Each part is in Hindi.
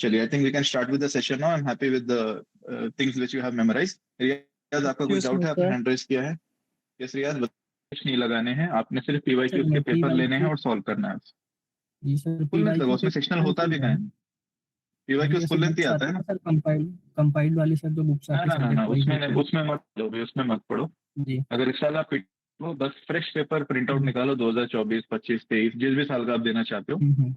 चलिए, I think we can start with the session now. I am happy with the things which you have memorized. Riyaz, आपका कोई Yes, डाउट है? आपने sir. हैंड रेज किया है। यस रियाज, कुछ नहीं लगाने हैं आपने, सिर्फ पीवाईक्यूज सर के पेपर PYQ लेने हैं और सॉल्व करना है। जी सर फुल लेंथ लगा, PYQ उसमें सेक्शनल होता भी कहाँ है? मेरे पीवाईक्यूज जैसे फुल लेंथ ही बुक्स आता आते है हैं ना? ना सर, कंपाइल्ड वाली सर, जो बुक्स ना आती ना है ना ना, सब्जेक्ट वाइज उसमें होती उसमें मत पढ़ो, उसमें मत पढ़ो। है जी। अगर इस साल आप वो बस फ्रेश पेपर प्रिंट आउट निकालो, 2024, 25, 23, जिस भी साल का आप देना चाहते हो, हम्म।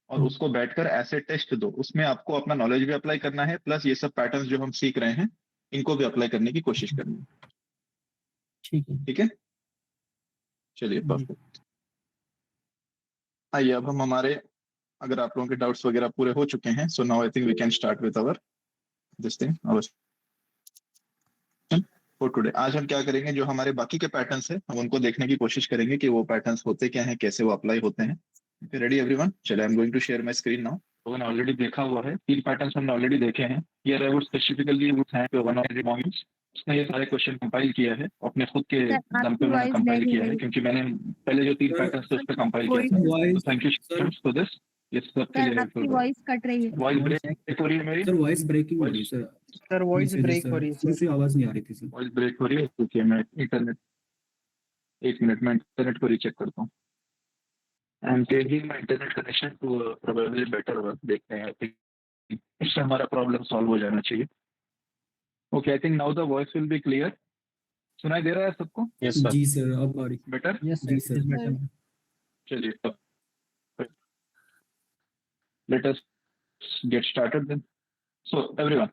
और उसको बैठकर ऐसे टेस्ट दो। उसमें आपको अपना नॉलेज भी अप्लाई करना है, प्लस ये सब पैटर्न्स जो हम सीख रहे हैं इनको भी अप्लाई करने की कोशिश करनी है। ठीक है ठीक है, चलिए जी। परफेक्ट। आइए अब हम हमारे, अगर आप लोगों के डाउट्स वगैरह पूरे हो चुके हैं, so now I think we can start with our this thing for today. आज हम क्या करेंगे, जो हमारे बाकी के पैटर्न्स हैं हम उनको देखने की कोशिश करेंगे कि वो पैटर्न्स होते क्या हैं, कैसे वो अप्लाई होते हैं। Ready everyone? चलिए, I am going to share my screen now. लोगों ने ऑलरेडी देखा हुआ है, 3 पैटर्न्स हमने ऑलरेडी देखे हैं। ये रहे वो स्पेसिफिकली वो है वन ऑफ द मॉड्यूल्स। उसने ये सारे क्वेश्चन कंपाइल किया है अपने खुद के दम पे, उन्होंने कंपाइल किया है, क्योंकि मैंने पहले जो 3 पैटर्न्स थे उस पर कंपाइल किया था। तो थैंक यू फॉर दिस। ये सब के लिए आपकी वॉइस कट रही है। वॉइस ब्रेक हो रही है मेरी? सर वॉइस ब्रेकिंग हो रही है सर। सर वॉइस ब्रेक हो रही है थोड़ी सी आवाज नहीं आ रही थी सर। वॉइस ब्रेक हो रही है, क्योंकि मैं इंटरनेट, 1 मिनट में इंटरनेट को रीचेक करता हूँ। I am changing my internet connection to probably better work. देखते हैं, आई थिंक इससे हमारा प्रॉब्लम सॉल्व हो जाना चाहिए। Okay, I think now the voice will be clear. सुनाई दे रहा है सबको? Yes sir. जी सर, अब आ रही। बेटर? यस जी सर सर। बेटर। चलिए तब let us get started then. So everyone,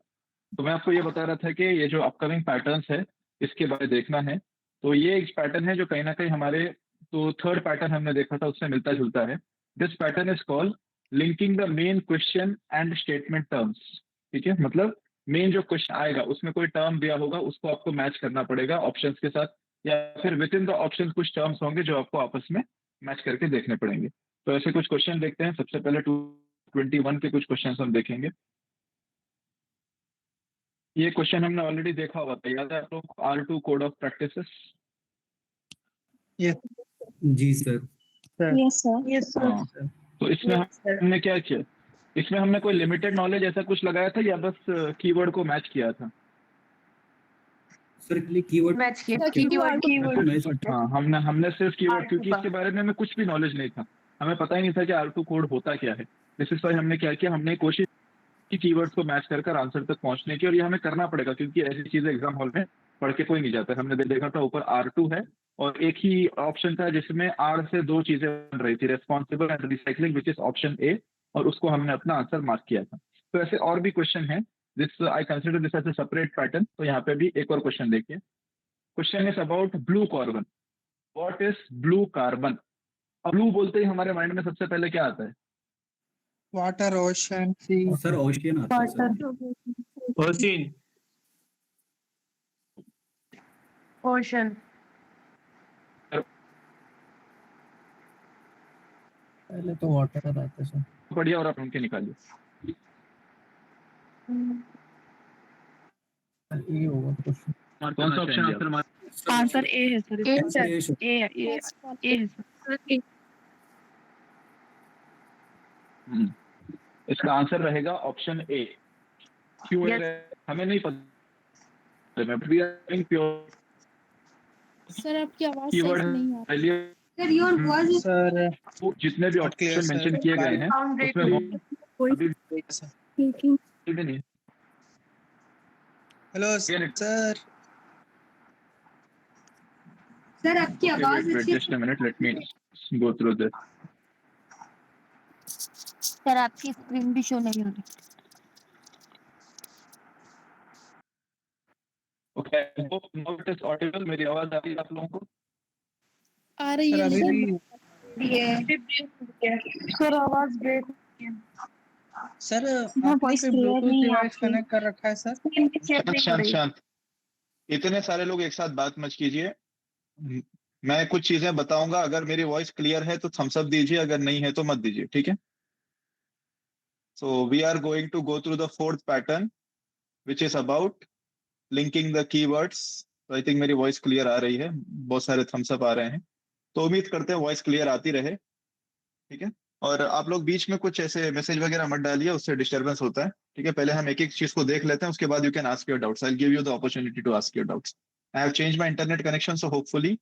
तो मैं आपको ये बता रहा था कि ये जो अपकमिंग पैटर्न्स है इसके बारे में देखना है। तो ये एक पैटर्न है जो कहीं ना कहीं हमारे, तो थर्ड पैटर्न हमने देखा था उससे मिलता जुलता है। This pattern is called linking the main question and statement terms. ठीक है, मतलब मेन जो क्वेश्चन आएगा उसमें कोई टर्म दिया होगा, उसको आपको मैच करना पड़ेगा ऑप्शंस के साथ, या फिर विद इन द ऑप्शन कुछ टर्म्स होंगे जो आपको आपस में मैच करके देखने पड़ेंगे। तो ऐसे कुछ क्वेश्चन देखते हैं। सबसे पहले 221 के कुछ क्वेश्चन हम देखेंगे। ये क्वेश्चन हमने ऑलरेडी देखा हुआ था, याद है आप लोग को? R2 code of practices. जी सर। Yes sir. हाँ, तो इसमें हमने क्या किया, इसमें हमने कोई लिमिटेड नॉलेज ऐसा कुछ लगाया था या बस कीवर्ड को मैच किया था? Sir keyword match keyword. हाँ, हमने सिर्फ कीवर्ड, क्योंकि इसके बारे में हमें कुछ भी नॉलेज नहीं था, हमें पता ही नहीं था कि R2 कोड होता क्या है। दिस इज व्हाई हमने क्या किया, हमने कोशिश की कीवर्ड्स को मैच कर आंसर तक पहुंचने की, और ये हमें करना पड़ेगा क्योंकि ऐसी चीजें एग्जाम हॉल में पढ़ के कोई नहीं जाता। हमने देखा था ऊपर R2 है और एक ही ऑप्शन था जिसमें R से 2 चीजें बन रही थी, responsible and recycling, which is option A, और उसको हमने अपना आंसर मार्क किया था। तो ऐसे और भी क्वेश्चन है, this I consider this as a separate pattern. तो यहाँ पे भी एक और क्वेश्चन देखिए। Question is about blue carbon. What is blue carbon? अब ब्लू बोलते ही हमारे माइंड में सबसे पहले क्या आता है? वाटर, ओशन, सी। सर ओशियन आता है सर। ओशियन। ओशन। पहले तो वाटर आता है सर। बढ़िया, और आप उनके निकालिए। ये होगा क्वेश्चन। कौन सा ऑप्शन आंसर? आंसर ए है सर। ए सर। ए है सर। इसका आंसर रहेगा ऑप्शन ए। क्यों हमें नहीं पता, प्योर सर आपकी आवाज सही कीवर्ड से नहीं आ रही। है। सर जितने भी ऑप्शन मेंशन किए गए हैं उसमें अभी भी नहीं। Hello sir. सर आपकी आवाज just a minute, let me go through this. Sir आपकी स्क्रीन भी शो नहीं हो रही। Okay, I hope now it is Audible. मेरी आवाज आ रही है आप लोगों को? आ रही है अभी भी सर आवाज ब्रेक हो रही है। सर आपने पे ब्लूटूथ डिवाइस कनेक्ट कर रखा है सर? शांत शांत, इतने सारे लोग एक साथ बात मत कीजिए। मैं कुछ चीजें बताऊंगा, अगर मेरी वॉइस क्लियर है तो थम्स अप दीजिए, अगर नहीं है तो मत दीजिए, ठीक है? So we are going to go through the fourth pattern which is about linking the keywords. तो आई थिंक मेरी वॉइस क्लियर आ रही है, बहुत सारे थम्स अप आ रहे हैं, तो उम्मीद करते हैं वॉइस क्लियर आती रहे, ठीक है? और आप लोग बीच में कुछ ऐसे मैसेज वगैरह मत डालिए, उससे डिस्टरबेंस होता है। ठीक है, पहले हम एक एक चीज को देख लेते हैं, उसके बाद you can ask your doubts. I will give you the opportunity to ask your doubts. I have change my internet connection, so hopefully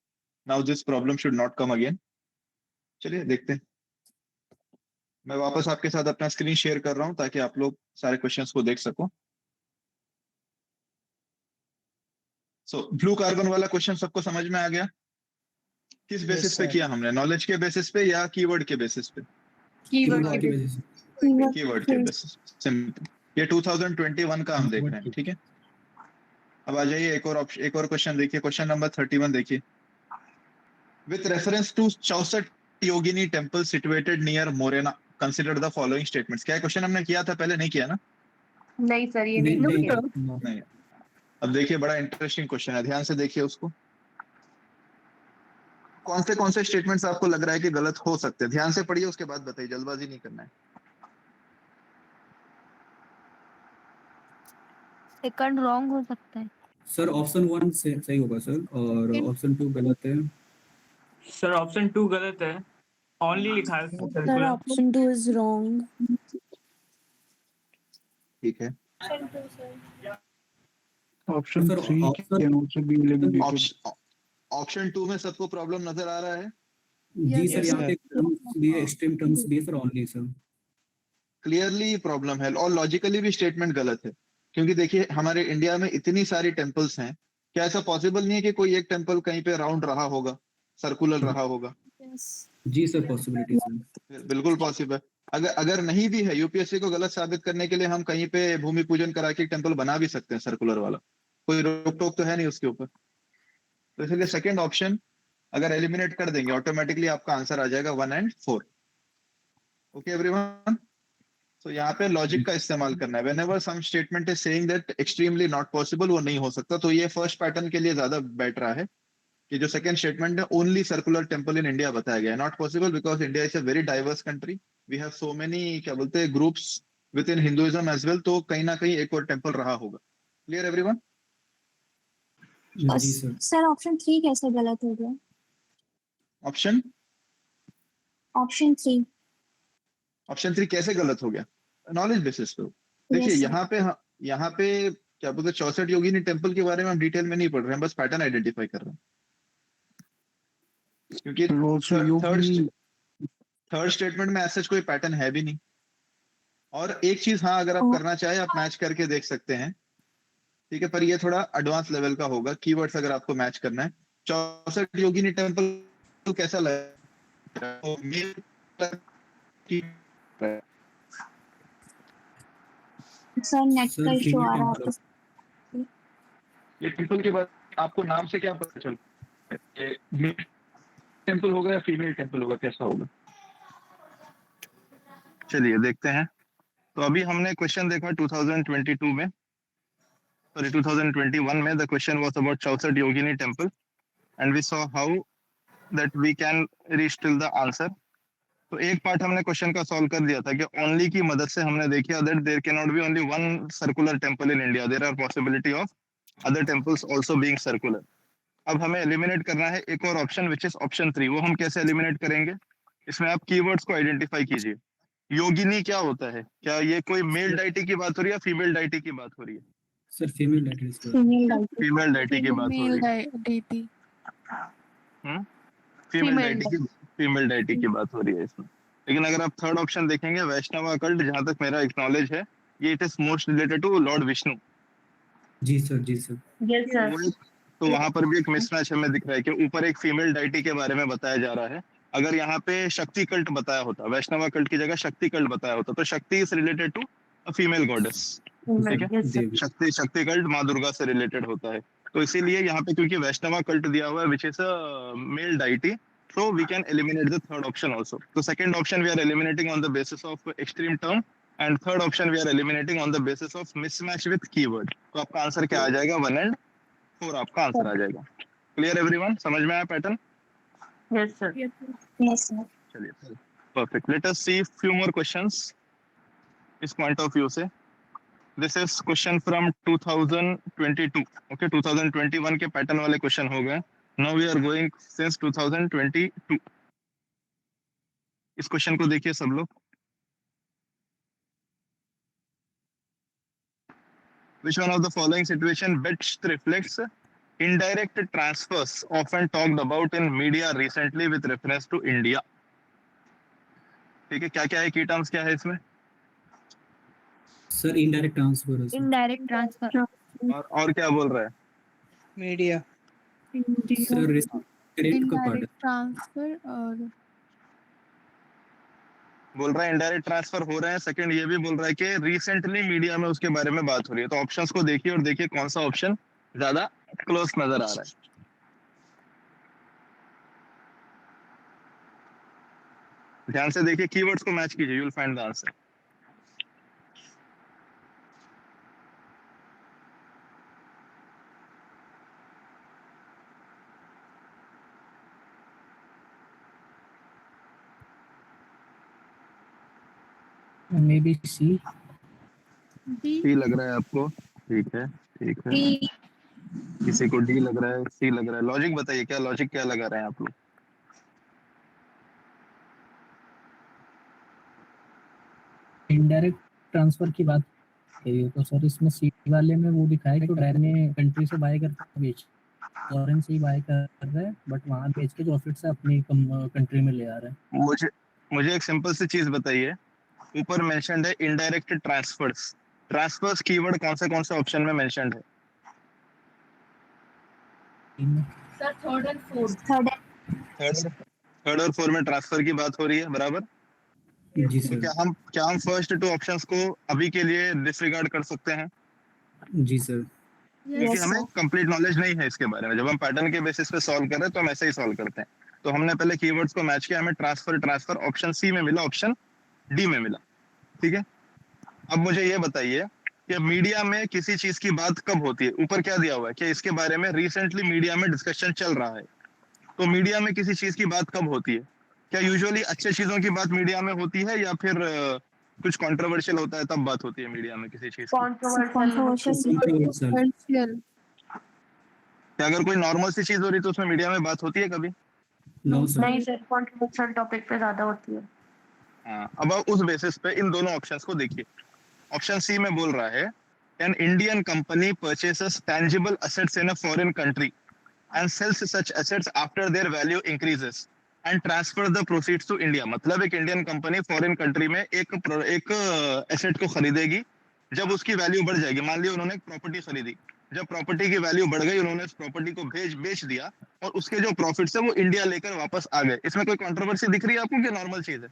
now this problem should not come again. चलिए देखते हैं। मैं वापस आपके साथ अपना स्क्रीन शेयर कर रहा हूं ताकि आप लोग सारे क्वेश्चंस को देख सको। सो ब्लू कार्बन वाला क्वेश्चन सबको समझ में आ गया? किस बेसिस पे sir. किया हमने, नॉलेज के बेसिस पे या कीवर्ड के बेसिस पे? कीवर्ड कीवर्ड के की वजह से कीवर्ड के बेसिस। सिंपल। ये 2021 का हम देख रहे हैं। ठीक है, अब आ जाइए एक और क्वेश्चन देखिए, क्वेश्चन नंबर 31 देखिए। With reference to 64 Yogini temple situated near Morena, consider the following statements. क्या क्वेश्चन हमने किया था पहले? नहीं किया ना? नहीं सर, ये नहीं नहीं नहीं किया। नहीं। अब देखिए, बड़ा इंटरेस्टिंग क्वेश्चन है, ध्यान से देखिए उसको। कौन से स्टेटमेंट्स आपको लग रहा है कि गलत हो सकते हैं? ध्यान से पढ़िए, उसके बाद बताइए, जल्दबाजी नहीं करना है। सेकंड रॉन्ग हो सकता है। सर ऑप्शन 1 से सही होगा सर, और ऑप्शन 2 गलत है। सर ऑप्शन 2 गलत है, ओनली लिखा है उसमें sir circular. Option 2 is wrong. ठीक है, option sir 3 can also be eliminated. Option 2 में सबको प्रॉब्लम नजर आ रहा है? जी सर, Yes, यहाँ पे sir. टर्म्स भी है, एक्सट्रीम टर्म्स भी है sir, only sir. Clearly problem है, और लॉजिकली भी स्टेटमेंट गलत है। क्योंकि देखिए, हमारे इंडिया में इतनी सारी टेम्पल्स हैं, क्या ऐसा पॉसिबल नहीं है कि कोई एक टेम्पल कहीं पे राउंड रहा होगा, सर्कुलर रहा होगा? यस जी सर, पॉसिबिलिटी सर। बिल्कुल पॉसिबल। अगर अगर नहीं भी है, यूपीएससी को गलत साबित करने के लिए हम कहीं पे भूमि पूजन करा के टेम्पल बना भी सकते हैं सर्कुलर वाला, कोई रोक टोक तो है नहीं उसके ऊपर। तो इसलिए सेकंड ऑप्शन अगर एलिमिनेट कर देंगे, ऑटोमेटिकली आपका आंसर आ जाएगा 1 और 4। ओके एवरीवन, तो यहाँ पे लॉजिक का इस्तेमाल करना है। Whenever some statement is saying that extremely not possible, वो नहीं हो सकता, तो ये फर्स्ट पैटर्न के लिए ज्यादा बेटर है कि जो सेकंड स्टेटमेंट है, only circular temple in India बताया गया है। Not possible because India is a very diverse country, we have so many, क्या बोलते हैं, groups within Hinduism as well, तो कहीं ना कहीं एक और टेम्पल रहा होगा। Clear everyone? जी सर। सर ऑप्शन 3 कैसे गलत हो गया? Option option 3। ऑप्शन 3 कैसे गलत हो गया? नॉलेज बेसिस पे। देखिए, Yes, sir. यहाँ पे क्या बोलते हैं, 64 योगिनी टेम्पल के बारे में हम डिटेल में नहीं पढ़ रहे हैं, बस पैटर्न आइडेंटिफाई कर रहे हैं। क्योंकि आल्सो योगिनी थर्ड स्टेटमेंट में ऐसा कोई पैटर्न है भी नहीं। और एक चीज, हाँ, अगर आप करना चाहे आप मैच करके देख सकते हैं, ठीक है, पर ये थोड़ा एडवांस लेवल का होगा। कीवर्ड्स अगर आपको मैच करना है, 64 योगिनी टेम्पल तो कैसा लगेगा? सर नेट सर का इशू आ रहा फीमेल है। ये टेम्पल के बाद आपको नाम से क्या पता चलता है, ये टेम्पल होगा या फीमेल टेम्पल होगा, कैसा होगा? चलिए देखते हैं। तो अभी हमने क्वेश्चन देखा 2022 में, सॉरी 2021 में। The question was about 64 Yogini temple and we saw how that we can reach till the answer. तो एक पार्ट हमने क्वेश्चन का सॉल्व कर दिया था कि ओनली की मदद से हमने देखा that there can not be only one circular temple in India, there are possibility of other temples also being circular. अब हमें एलिमिनेट करना है एक और ऑप्शन, विच इज ऑप्शन 3। वो हम कैसे एलिमिनेट करेंगे? इसमें आप कीवर्ड्स को आइडेंटिफाई कीजिए। योगिनी क्या होता है? क्या ये कोई मेल डाइटी की बात हो रही है या फीमेल डाइटी की बात हो रही है? Sir female dietary sir. Female deity की बात हो रही है। डीटी फीमेल डाइटी की बात हो रही है इसमें। लेकिन अगर आप थर्ड ऑप्शन देखेंगे, वैष्णव कल्ट, जहां तक मेरा एक्नॉलेज है, ये it is most related to lord Vishnu. जी सर, जी सर। Yes sir. तो वहां पर भी एक मिसमैच हमें दिख रहा है कि ऊपर एक फीमेल डाइटी के बारे में बताया जा रहा है। अगर यहाँ पे शक्ति कल्ट बताया होता, वैष्णव कल्ट की जगह शक्ति कल्ट बताया होता, तो Shakti is related to a female goddess. ठीक है, देवी। शक्ति कल्ट माँ दुर्गा से रिलेटेड होता है। तो इसीलिए यहाँ पे क्योंकि वैष्णव कल्ट दिया हुआ है which is a male deity, so we can eliminate the third option also. So second option we are eliminating on the basis of extreme term, and third option we are eliminating on the basis of mismatch with keyword. तो आपका आंसर क्या आ जाएगा? 1 and 4 आपका आंसर आ जाएगा। Clear everyone? समझ में आया pattern? Yes sir. Yes, sir. चलिए, perfect. Let us see few more questions इस पॉइंट ऑफ व्यू से। This is question from 2022। Okay, 2021 के पैटर्न वाले क्वेश्चन हो गए। Now we are going since 2022। इस क्वेश्चन को देखिए सब लोग। Which one of the following situation best reflects indirect transfers often talked about in media recently with reference to India? ठीक है, क्या क्या है, की टर्म्स क्या है इसमें? सर इनडायरेक्ट ट्रांसफर है सर। इनडायरेक्ट ट्रांसफर और क्या बोल रहा है? मीडिया सर क्रेडिट का पार्ट है। इनडायरेक्ट ट्रांसफर और बोल रहा है इनडायरेक्ट ट्रांसफर हो रहे हैं। सेकंड ये भी बोल रहा है कि रिसेंटली मीडिया में उसके बारे में बात हो रही है। तो ऑप्शंस को देखिए और देखिए कौन सा ऑप्शन ज्यादा क्लोज नजर आ रहा है। ध्यान से देखिए, कीवर्ड्स को मैच कीजिए, you will find the answer. Maybe C. C लग रहा है आपको? ठीक है, ठीक है। किसी को डी लग रहा है, सी लग रहा है। लॉजिक बताइए, क्या लॉजिक क्या लगा रहे हैं आप लोग? इनडायरेक्ट ट्रांसफर की बात करिए तो सर इसमें सी वाले में वो दिखाया कि डायरेक्ट में कंट्री से बाय करके बेच, फॉरेन से ही बाय कर रहा है बट वहां बेच के प्रॉफिट से अपनी कंट्री में ले आ रहा है। मुझे एक सिंपल सी चीज बताइए। ऊपर मेंशन्ड है इनडायरेक्ट ट्रांसफर्स। ट्रांसफर्स कीवर्ड कौन से ऑप्शन में मेंशन्ड है? Sir third and fourth. Third और फोर्थ में ट्रांसफर की बात हो रही है, बराबर? जी तो सर। क्या हम फर्स्ट टू ऑप्शंस को अभी के लिए डिसरिगार्ड कर सकते हैं? जी सर। क्योंकि हमें कंप्लीट नॉलेज नहीं है इसके बारे में। जब हम पैटर्न के बेसिस पे सॉल्व कर रहे हैं तो हम ऐसे ही सॉल्व करते हैं। तो हमने पहले कीवर्ड्स को मैच किया, हमें ट्रांसफर ऑप्शन सी में मिला, ऑप्शन डी में मिला। ठीक है, अब मुझे ये बताइए कि मीडिया में किसी चीज की बात कब होती है? ऊपर क्या दिया हुआ है कि इसके बारे में रिसेंटली मीडिया में डिस्कशन चल रहा है। तो मीडिया में किसी चीज की बात कब होती है? क्या यूजुअली अच्छे चीजों की बात मीडिया में होती है या फिर कुछ कंट्रोवर्शियल होता है तब बात होती है मीडिया में किसी चीज की? कंट्रोवर्शियल। क्या अगर कोई नॉर्मल सी चीज हो रही तो उसमें मीडिया में बात होती है कभी? No sir. नहीं सर, कंट्रोवर्शियल टॉपिक पे ज्यादा होती है। हाँ, अब आप उस बेसिस पे इन दोनों ऑप्शंस को देखिए। ऑप्शन सी में बोल रहा है an Indian company purchases tangible assets in a foreign country and sells such assets after their value increases and transfer the proceeds to India. मतलब एक इंडियन कंपनी फॉरेन कंट्री में एक एसेट को खरीदेगी जब उसकी वैल्यू बढ़ जाएगी। मान लिया उन्होंने एक प्रॉपर्टी खरीदी, जब प्रॉपर्टी की वैल्यू बढ़ गई उन्होंने उस प्रॉपर्टी को बेच दिया और उसके जो प्रॉफिट्स है वो इंडिया लेकर वापस आ गए। इसमें कोई कंट्रोवर्सी दिख रही है आपको कि नॉर्मल चीज है?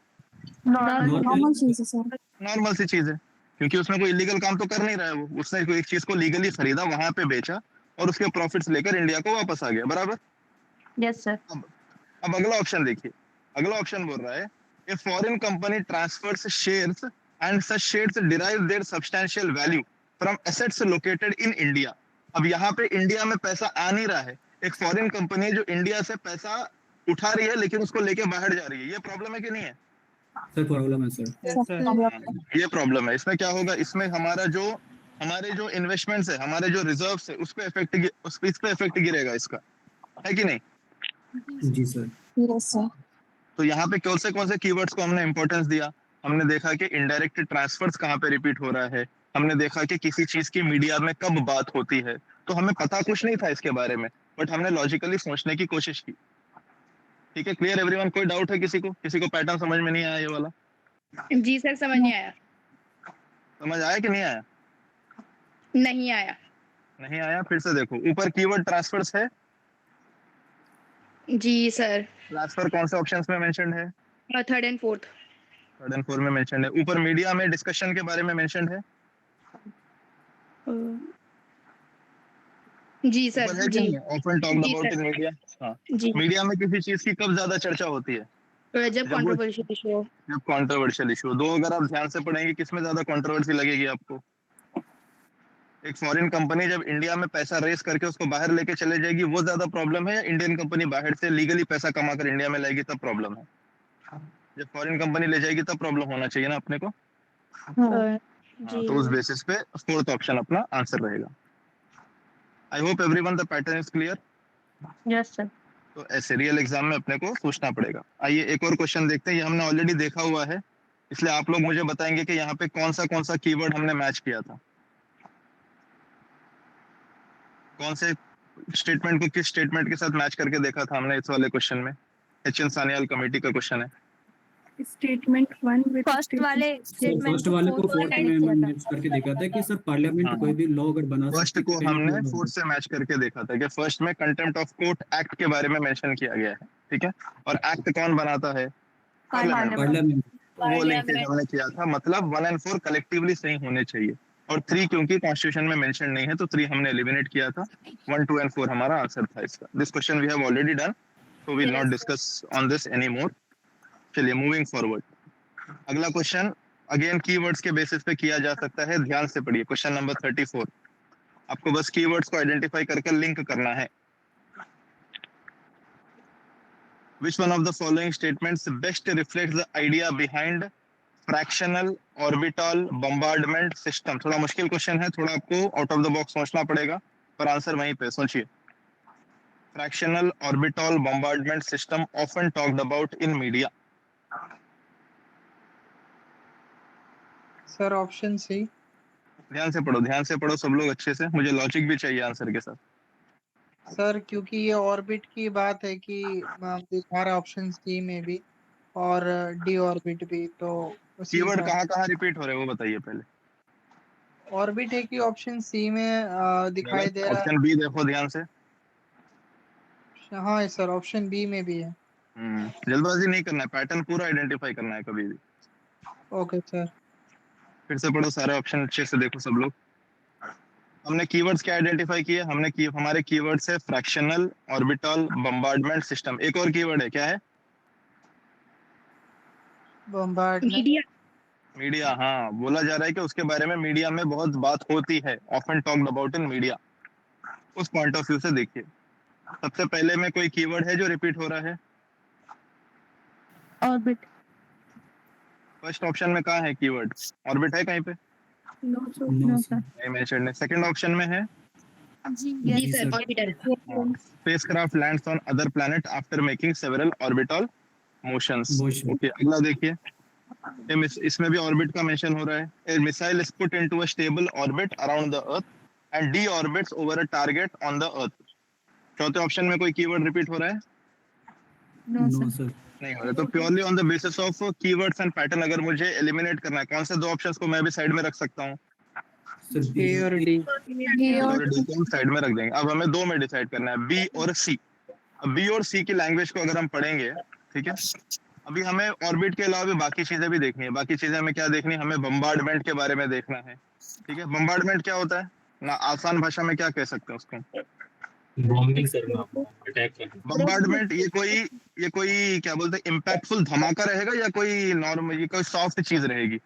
नॉर्मल चीज है सर। नॉर्मल सी चीज है, क्योंकि उसमें कोई इलीगल काम तो कर नहीं रहा है। वो उसने कोई एक चीज को लीगली खरीदा, वहां पे बेचा और उसके प्रॉफिट्स लेकर इंडिया को वापस आ गया, बराबर? Yes sir. अब अगला ऑप्शन देखिए। अगला ऑप्शन बोल रहा है a foreign company transfers shares and such shares derive their substantial value from assets located in India. अब यहाँ पे इंडिया में पैसा आ नहीं रहा है, एक फॉरेन कंपनी जो इंडिया से पैसा उठा रही है लेकिन उसको लेके बाहर जा रही है। ये प्रॉब्लम है कि नहीं है? सर प्रॉब्लम है सर। ये प्रॉब्लम है। इसमें क्या होगा, इसमें हमारे जो इन्वेस्टमेंट्स है, हमारे जो रिजर्व्स है, उस पे इफेक्ट गिरेगा इसका, है कि नहीं? जी सर। Yes sir. तो यहाँ पे कौन से कीवर्ड्स को हमने इंपॉर्टेंस दिया? हमने देखा कि इनडायरेक्ट ट्रांसफर्स कहाँ पे रिपीट हो रहा है, हमने देखा कि किसी चीज की मीडिया में कब बात होती है। तो हमें पता कुछ नहीं था इसके बारे में, बट हमने लॉजिकली सोचने की कोशिश की। ठीक है, क्लियर एवरीवन? कोई डाउट है किसी को पैटर्न समझ में नहीं आया ये वाला? जी सर, समझ नहीं आया। समझ आया कि नहीं आया? नहीं आया। नहीं आया? फिर से देखो, ऊपर कीवर्ड ट्रांसफर्स है। जी सर। ट्रांसफर कौन से ऑप्शंस में मेंशन्ड है? Third and fourth. Third and fourth में मेंशन्ड है। ऊपर मीडिया में डिस्कशन के बारे में मेंशन्ड है। जी सर। जी often talked about in media. हाँ, मीडिया में किसी चीज की कब ज्यादा चर्चा होती है? जब कंट्रोवर्शियल इशू हो। जब कंट्रोवर्शियल इशू। दो अगर आप ध्यान से पढ़ेंगे, किसमें ज्यादा कंट्रोवर्सी लगेगी आपको? एक फॉरेन कंपनी जब इंडिया में पैसा रेस करके उसको बाहर लेके चले जाएगी, वो ज्यादा प्रॉब्लम है, या इंडियन कंपनी बाहर से लीगली पैसा कमा कर इंडिया में लाएगी तब प्रॉब्लम है? जब फॉरेन कंपनी ले जाएगी तब प्रॉब्लम होना चाहिए ना अपने को। तो उस बेसिस पे फोर्थ ऑप्शन अपना आंसर रहेगा। I hope everyone the pattern is clear. Yes sir. तो ऐसे रियल एग्जाम में अपने को पूछना पड़ेगा। आइए एक और क्वेश्चन देखते हैं, ये हमने ऑलरेडी देखा हुआ है, इसलिए आप लोग मुझे बताएंगे कि यहाँ पे कौन सा कीवर्ड हमने मैच किया था, कौन से स्टेटमेंट को किस स्टेटमेंट के साथ मैच करके देखा था हमने इस वाले क्वेश्चन में। एचएन सान्याल कमेटी का क्वेश्चन है। स्टेटमेंट 1 विद फर्स्ट वाले स्टेटमेंट फर्स्ट वाले को फोर्थ में मैच करके देखा था कि सर पार्लियामेंट हाँ। कोई भी लॉ अगर बना फर्स्ट सकती को है, हमने तो फोर्थ से मैच करके देखा था कि फर्स्ट में कंटेम्प्ट ऑफ कोर्ट एक्ट के बारे में मेंशन किया गया है, ठीक है, और एक्ट कौन बनाता है, पार्लियामेंट। वो लिंकेज हमने किया था, मतलब 1 और 4 कलेक्टिवली सही होने चाहिए, और 3 क्योंकि कॉन्स्टिट्यूशन में मेंशन नहीं है तो 3 हमने एलिमिनेट किया था, 1, 2 एंड 4 हमारा आंसर था इसका। This question we have already done, so we will not discuss on this any more. चलिए मूविंग फॉरवर्ड, अगला क्वेश्चन अगेन कीवर्ड्स के बेसिस पे किया जा सकता है, ध्यान से पढ़िए क्वेश्चन नंबर 34। आपको बस कीवर्ड्स को आइडेंटिफाई करके लिंक करना है। Which one of the following statements best reflects the idea behind fractional orbital bombardment system? थोड़ा मुश्किल क्वेश्चन है, थोड़ा आपको आउट ऑफ द बॉक्स सोचना पड़ेगा, पर आंसर वहीं पे सोचिए। Fractional orbital bombardment system often talked about in media. Sir option C. ध्यान से पढ़ो सब लोग अच्छे से, मुझे लॉजिक भी चाहिए आंसर के साथ। सर क्योंकि ये ऑर्बिट की बात है कि दिखा रहा ऑप्शन सी में भी और डी ऑर्बिट भी, तो कीवर्ड कहाँ रिपीट हो रहे हैं वो बताइए पहले। ऑर्बिट है कि ऑप्शन सी में दिखाई दे रहा ऑप्शन बी देखो ध्यान से। है। हाँ सर ऑप्शन बी में भी है। जल्दबाजी नहीं करना है, पैटर्न पूरा आइडेंटिफाई करना है कभी भी। Okay sir. फिर से पढ़ो सारे ऑप्शन अच्छे से देखो सब लोग। हमने कीवर्ड्स क्या आइडेंटिफाई किए, हमारे कीवर्ड्स है फ्रैक्शनल, ऑर्बिटल, बम्बार्डमेंट सिस्टम। एक और कीवर्ड है, क्या है? बम्बार्डमेंट। मीडिया। हाँ, बोला जा रहा है कि उसके बारे में मीडिया में बहुत बात होती है, often talked about in media. उस पॉइंट ऑफ व्यू से देखिए, सबसे पहले में कोई कीवर्ड है जो रिपीट हो रहा है? ऑर्बिट। फर्स्ट ऑप्शन में कहाँ है कीवर्ड? ऑर्बिट है कहीं पे? No no sir. नहीं मेंशन है। सेकंड ऑप्शन में है जी sir orbiter. Spacecraft lands on other planet after making several orbital motions. Motion. Okay, अगला देखिए, इसमें भी ऑर्बिट का मेंशन हो रहा है। A missile is put into a stable orbit around the earth and deorbits over a target on the earth. चौथे ऑप्शन में कोई कीवर्ड रिपीट हो रहा है? No no sir. सर। नहीं हो रहा। तो purely on the basis of keywords and pattern अगर मुझे एलिमिनेट करना है, कौन से दो ऑप्शंस को मैं भी साइड में रख सकता हूँ? सर ए और डी। ए और डी को हम साइड में रख देंगे। अब हमें दो में डिसाइड करना है, बी और सी। अब बी और सी की लैंग्वेज को अगर हम पढ़ेंगे, ठीक है, अभी हमें ऑर्बिट के अलावा भी बाकी चीजें भी देखनी है। बाकी चीजें हमें क्या देखनी है? हमें बम्बार्डमेंट के बारे में देखना है, ठीक है। बम्बार्डमेंट क्या होता है ना, आसान भाषा में क्या कह सकते हैं उसको? Bombing sir, attack. बम्बार्डमेंट ये कोई क्या बोलते हैं, इम्पैक्टफुल धमाका रहेगा या कोई नॉर्मल, ये कोई सॉफ्ट चीज रहेगी?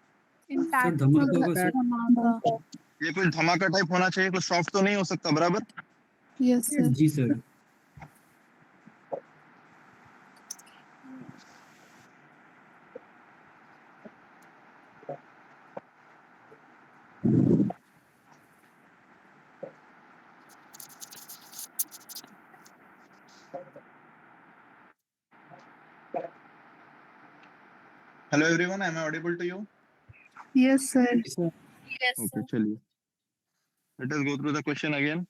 सर धमाका होगा सर। धमाका। ये कोई धमाका टाइप होना चाहिए, कुछ सॉफ्ट तो नहीं हो सकता, बराबर? Yes sir. जी sir. Hello everyone, am I audible to you? Yes sir. Okay, चलिए, let us go through the question again.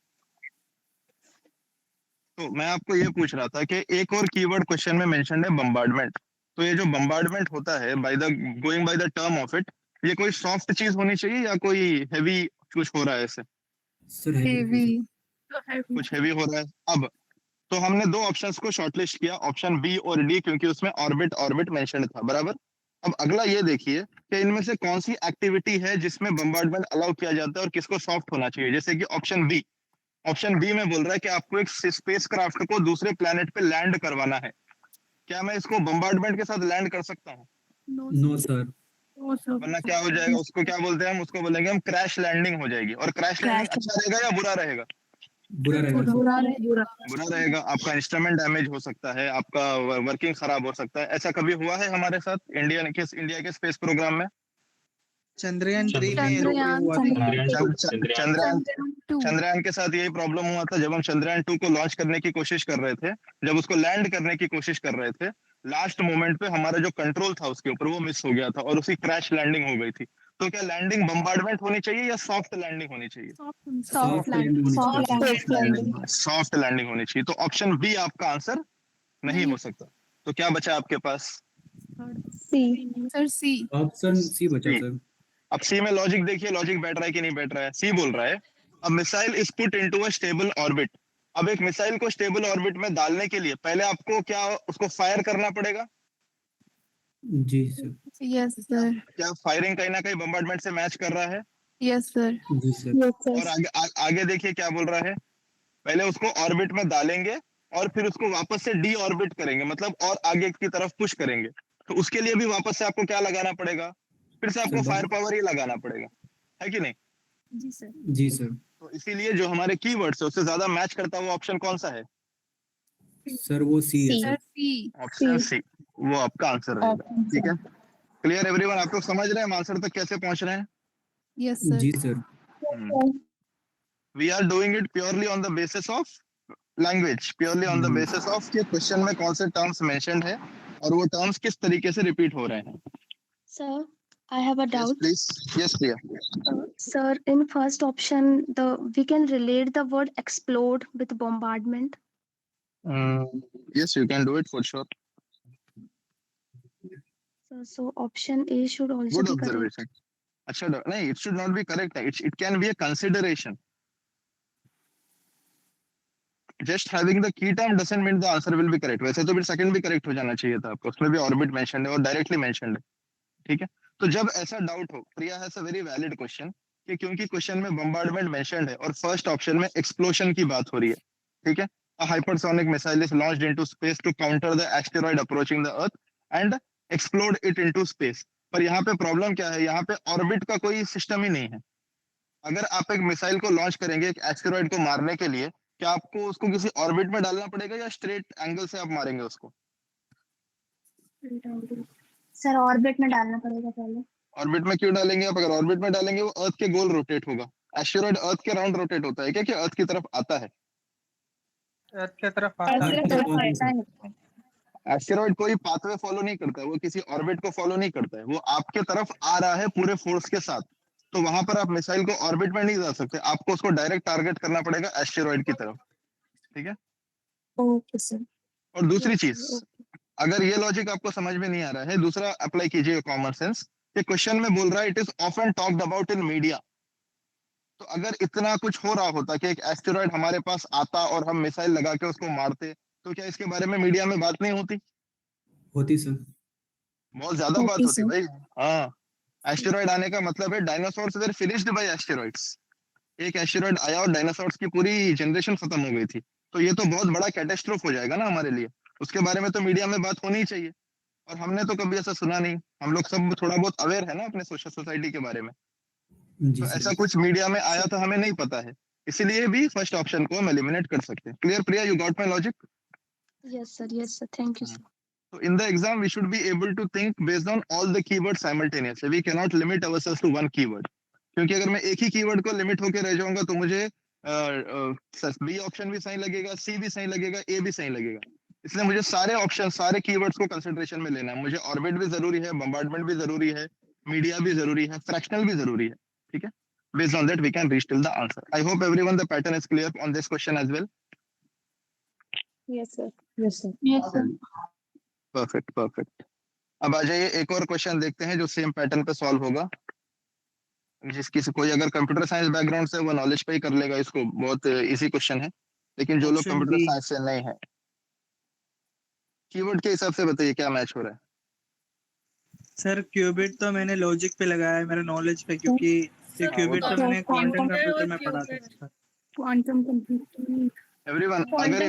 तो मैं आपको ये पूछ रहा था कि एक और कीवर्ड क्वेश्चन में मेंशन है बम्बार्डमेंट। तो ये जो बम्बार्डमेंट होता है, going by the term of it, ये कोई सॉफ्ट चीज होनी चाहिए या कोई हेवी कुछ हो रहा है ऐसे? Sir heavy. कुछ हेवी हो रहा है। अब तो हमने दो ऑप्शंस को शॉर्टलिस्ट किया, ऑप्शन बी और डी, क्योंकि उसमें ऑर्बिट मेंशन था, बराबर। अब अगला ये देखिए कि इनमें से कौन सी एक्टिविटी है जिसमें बम्बार्डमेंट अलाउ किया जाता है और किसको सॉफ्ट होना चाहिए। जैसे कि ऑप्शन बी में बोल रहा है कि आपको एक स्पेसक्राफ्ट को दूसरे प्लेनेट पे लैंड करवाना है। क्या मैं इसको बम्बार्डमेंट के साथ लैंड कर सकता हूँ? No sir. वरना क्या हो जाएगा, उसको क्या बोलते हैं हम? उसको बोलेंगे हम क्रैश लैंडिंग हो जाएगी। और क्रैश लैंडिंग अच्छा रहेगा या बुरा रहेगा? बुरा रहेगा सर। बुरा रहेगा। आपका इंस्ट्रूमेंट डैमेज हो सकता है, आपका वर्किंग खराब हो सकता है। ऐसा कभी हुआ है हमारे साथ इंडिया के स्पेस प्रोग्राम में? चंद्रयान 3 में चंद्रयान हुआ था। चंद्रयान चंद्रयान 2 चंद्रयान के साथ यही प्रॉब्लम हुआ था जब हम चंद्रयान 2 को लॉन्च करने की कोशिश कर रहे थे, जब उसको लैंड करने की कोशिश कर रहे थे, लास्ट मोमेंट पे हमारा जो कंट्रोल था उसके ऊपर वो मिस हो गया था और उसकी क्रैश लैंडिंग हो गई थी। तो क्या लैंडिंग बम्बार्डमेंट होनी चाहिए या सॉफ्ट लैंडिंग होनी चाहिए? सॉफ्ट लैंडिंग सॉफ्ट लैंडिंग होनी चाहिए। तो ऑप्शन बी आपका आंसर नहीं हो सकता। तो क्या बचा आपके पास? सी सर सी ऑप्शन सी बचा सी। सर। अब सी में लॉजिक देखिए, लॉजिक बैठ रहा है कि नहीं बैठ रहा है। सी बोल रहा है a missile is put into a stable orbit. अब एक मिसाइल को स्टेबल ऑर्बिट में डालने के लिए पहले आपको क्या उसको फायर करना पड़ेगा? जी सर। यस सर क्या फायरिंग कहीं ना कहीं बम्बार्डमेंट से मैच कर रहा है? यस सर जी सर। और आगे देखिए क्या बोल रहा है, पहले उसको ऑर्बिट में डालेंगे और फिर उसको वापस से डी ऑर्बिट करेंगे, मतलब और आगे की तरफ पुश करेंगे। तो उसके लिए भी वापस से आपको क्या लगाना पड़ेगा? फिर से आपको फायर पावर ही लगाना पड़ेगा, है कि नहीं? जी सर। जी सर। तो इसीलिए जो हमारे कीवर्ड्स है उससे ज्यादा मैच करता हुआ ऑप्शन कौन सा है? सर वो सी है sir sir. C option C वो आपका आंसर रहेगा। ठीक है, क्लियर एवरीवन? आप लोग समझ रहे हैं हम आंसर तक कैसे पहुंच रहे हैं? यस सर जी sir. We are doing it purely on the basis of language, purely on the basis of कि क्वेश्चन में कौन से टर्म्स मेंशन्ड है और वो टर्म्स किस तरीके से रिपीट हो रहे हैं। Sir, I have a doubt. Please yes Priya. Sir, in first option, we can relate the word explode with bombardment. Yes, you can do it for sure. So option A should also Good be correct. observation. अच्छा नहीं, it should not be correct. It can be a consideration. Just having the key term doesn't mean the answer will be correct. वैसे तो फिर सेकंड भी करेक्ट हो जाना चाहिए था आपको, उसमें भी ऑर्बिट मेंशन्ड है और डायरेक्टली मेंशन्ड है। ठीक है, तो जब ऐसा डाउट हो, Priya has a very valid question कि क्योंकि क्वेश्चन में बम्बार्डमेंट मेंशन्ड है और फर्स्ट ऑप्शन में एक्सप्लोशन की बात हो रही है। ठीक है, a hypersonic missile is launched into space to counter the asteroid approaching the earth and explode it into space। पर यहाँ पे प्रॉब्लम क्या है, यहाँ पे ऑर्बिट का कोई सिस्टम ही नहीं है। अगर आप एक मिसाइल को लॉन्च करेंगे एक एस्टेरॉइड को मारने के लिए, क्या आपको उसको किसी ऑर्बिट में डालना पड़ेगा या स्ट्रेट एंगल से आप मारेंगे उसको? सर ऑर्बिट में डालना पड़ेगा पहले। ऑर्बिट में क्यों डालेंगे आप? अगर ऑर्बिट में डालेंगे वो अर्थ के गोल रोटेट होगा। एस्टेरॉइड अर्थ के राउंड रोटेट होता है क्या कि अर्थ की तरफ आता है? अर्थ की तरफ आता है। एस्टेरॉइड कोई पाथवे फॉलो नहीं करता है, वो किसी ऑर्बिट को फॉलो नहीं करता है, वो आपके तरफ आ रहा है पूरे फोर्स के साथ। तो वहां पर आप मिसाइल को ऑर्बिट में नहीं जा सकते, आपको उसको डायरेक्ट टारगेट करना पड़ेगा एस्टेरॉइड की तरफ। ठीक है, ओके सर। और दूसरी चीज, अगर ये लॉजिक आपको समझ में नहीं आ रहा है, दूसरा अप्लाई कीजिए कॉमन सेंस। ये क्वेश्चन में बोल रहा है it is often talked about in media. तो अगर इतना कुछ हो रहा होता कि एक एस्टेरॉइड हमारे पास आता और हम मिसाइल लगा के उसको मारते, तो क्या इसके बारे में मीडिया में बात नहीं होती? होती सर। बहुत ज्यादा बात होती भाई। हाँ, एस्टेरॉइड आने का मतलब है डायनासोर्स वर फिनिश्ड बाय एस्टेरॉइड्स। एक एस्टेरॉइड आया और डायनासोर्स की पूरी जनरेशन खत्म हो गई थी। तो ये तो बहुत बड़ा कैटेस्ट्रोफ हो जाएगा ना हमारे लिए, उसके बारे में तो मीडिया में बात होनी ही चाहिए। और हमने तो कभी ऐसा सुना नहीं, हम लोग सब थोड़ा बहुत अवेयर है ना अपने सोशल सोसाइटी के बारे में। जी तो सर। ऐसा कुछ मीडिया में आया तो हमें नहीं पता है, इसीलिए भी फर्स्ट ऑप्शन को हम एलिमिनेट कर सकते हैं। Clear Priya, you got my logic? Yes sir, thank you sir. So in the exam we should be able to think based on all the keywords simultaneously. We cannot limit ourselves to one keyword. क्योंकि अगर मैं एक ही कीवर्ड को लिमिट होकर रह जाऊंगा तो मुझे बी ऑप्शन भी सही लगेगा, सी भी सही लगेगा, ए भी सही लगेगा। इसलिए मुझे सारे ऑप्शन, सारे कीवर्ड्स को कंसिडरेशन में लेना है। मुझे ऑर्बिट भी जरूरी है, बम्बार्डमेंट भी जरूरी है, मीडिया भी जरूरी है, फ्रैक्शनल भी जरूरी है। ठीक है, based on that we can reach till the answer. I hope everyone the pattern is clear on this question as well. Yes sir. Perfect. अब आ जाइए एक और क्वेश्चन देखते हैं जो सेम पैटर्न पे सॉल्व होगा। जिसकी कोई अगर कंप्यूटर साइंस बैकग्राउंड से वो नॉलेज पे ही कर लेगा इसको, बहुत इजी क्वेश्चन है। लेकिन जो लोग Option कंप्यूटर B. साइंस से नहीं है, कीवर्ड के हिसाब से बताइए क्या मैच हो रहा है। सर क्यूबिट तो मैंने लॉजिक पे लगाया है मेरे नॉलेज पे, क्योंकि ये क्यूबिट तो मैंने क्वांटम कंप्यूटर में पढ़ा था। क्वांटम कंप्यूटिंग एवरीवन अगर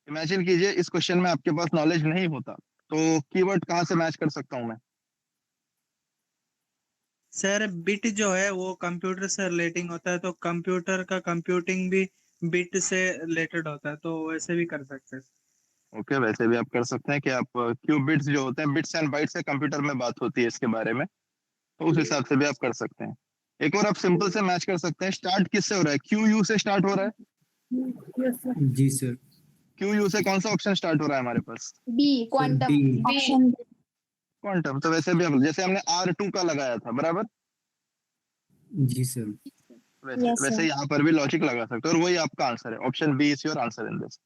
इमेजिन कीजिए इस क्वेश्चन में आपके पास नॉलेज नहीं होता तो कीवर्ड कहाँ से मैच कर सकता हूँ मैं? सर बिट जो है वो कंप्यूटर से रिलेटिंग होता है, तो कंप्यूटर का कंप्यूटिंग भी बिट से रिलेटेड होता है, तो वैसे भी कर सकते हैं। ओके, वैसे भी आप कर सकते हैं कि आप क्यूबिट्स जो होते हैं, बिट्स एंड बाइट्स से कंप्यूटर में बात होती है इसके बारे में। तो उस हिसाब से भी आप कर सकते हैं। एक और आप सिंपल से मैच कर सकते हैं, स्टार्ट किससे हो रहा है, क्यू यू से स्टार्ट हो रहा है। जी सर। क्यू यू से कौन सा ऑप्शन स्टार्ट हो रहा है हमारे पास, B quantum D. Option quantum. तो वैसे भी हम जैसे हमने R2 का लगाया था बराबर, जी सर। वैसे Yes, वैसे sir. यहाँ पर भी लॉजिक लगा सकते हो और वही आपका आंसर है। Option B is your answer in this.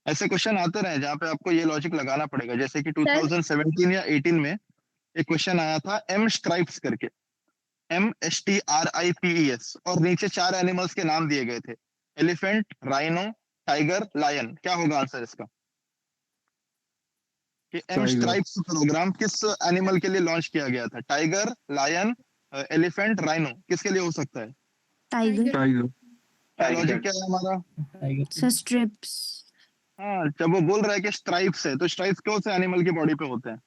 ऐसे क्वेश्चन आते रहे जहाँ पे आपको ये लॉजिक लगाना पड़ेगा, जैसे कि 2017 या 18 में एक क्वेश्चन आया था एम स्ट्राइप्स करके, MSTRIPES, और नीचे 4 एनिमल्स के नाम दिए गए थे, एलिफेंट, राइनो, टाइगर, लायन। क्या होगा आंसर इसका, कि एम Tiger. स्ट्राइप्स प्रोग्राम किस एनिमल के लिए लॉन्च किया गया था, टाइगर, लायन, एलिफेंट, राइनो, किसके लिए हो सकता है। Tiger Tiger. लॉजिक क्या है हमारा, टाइगर सर स्ट्रिप्स हाँ जब वो बोल रहा है कि स्ट्राइप्स है, तो स्ट्राइप्स कौन से एनिमल की बॉडी पे होते हैं,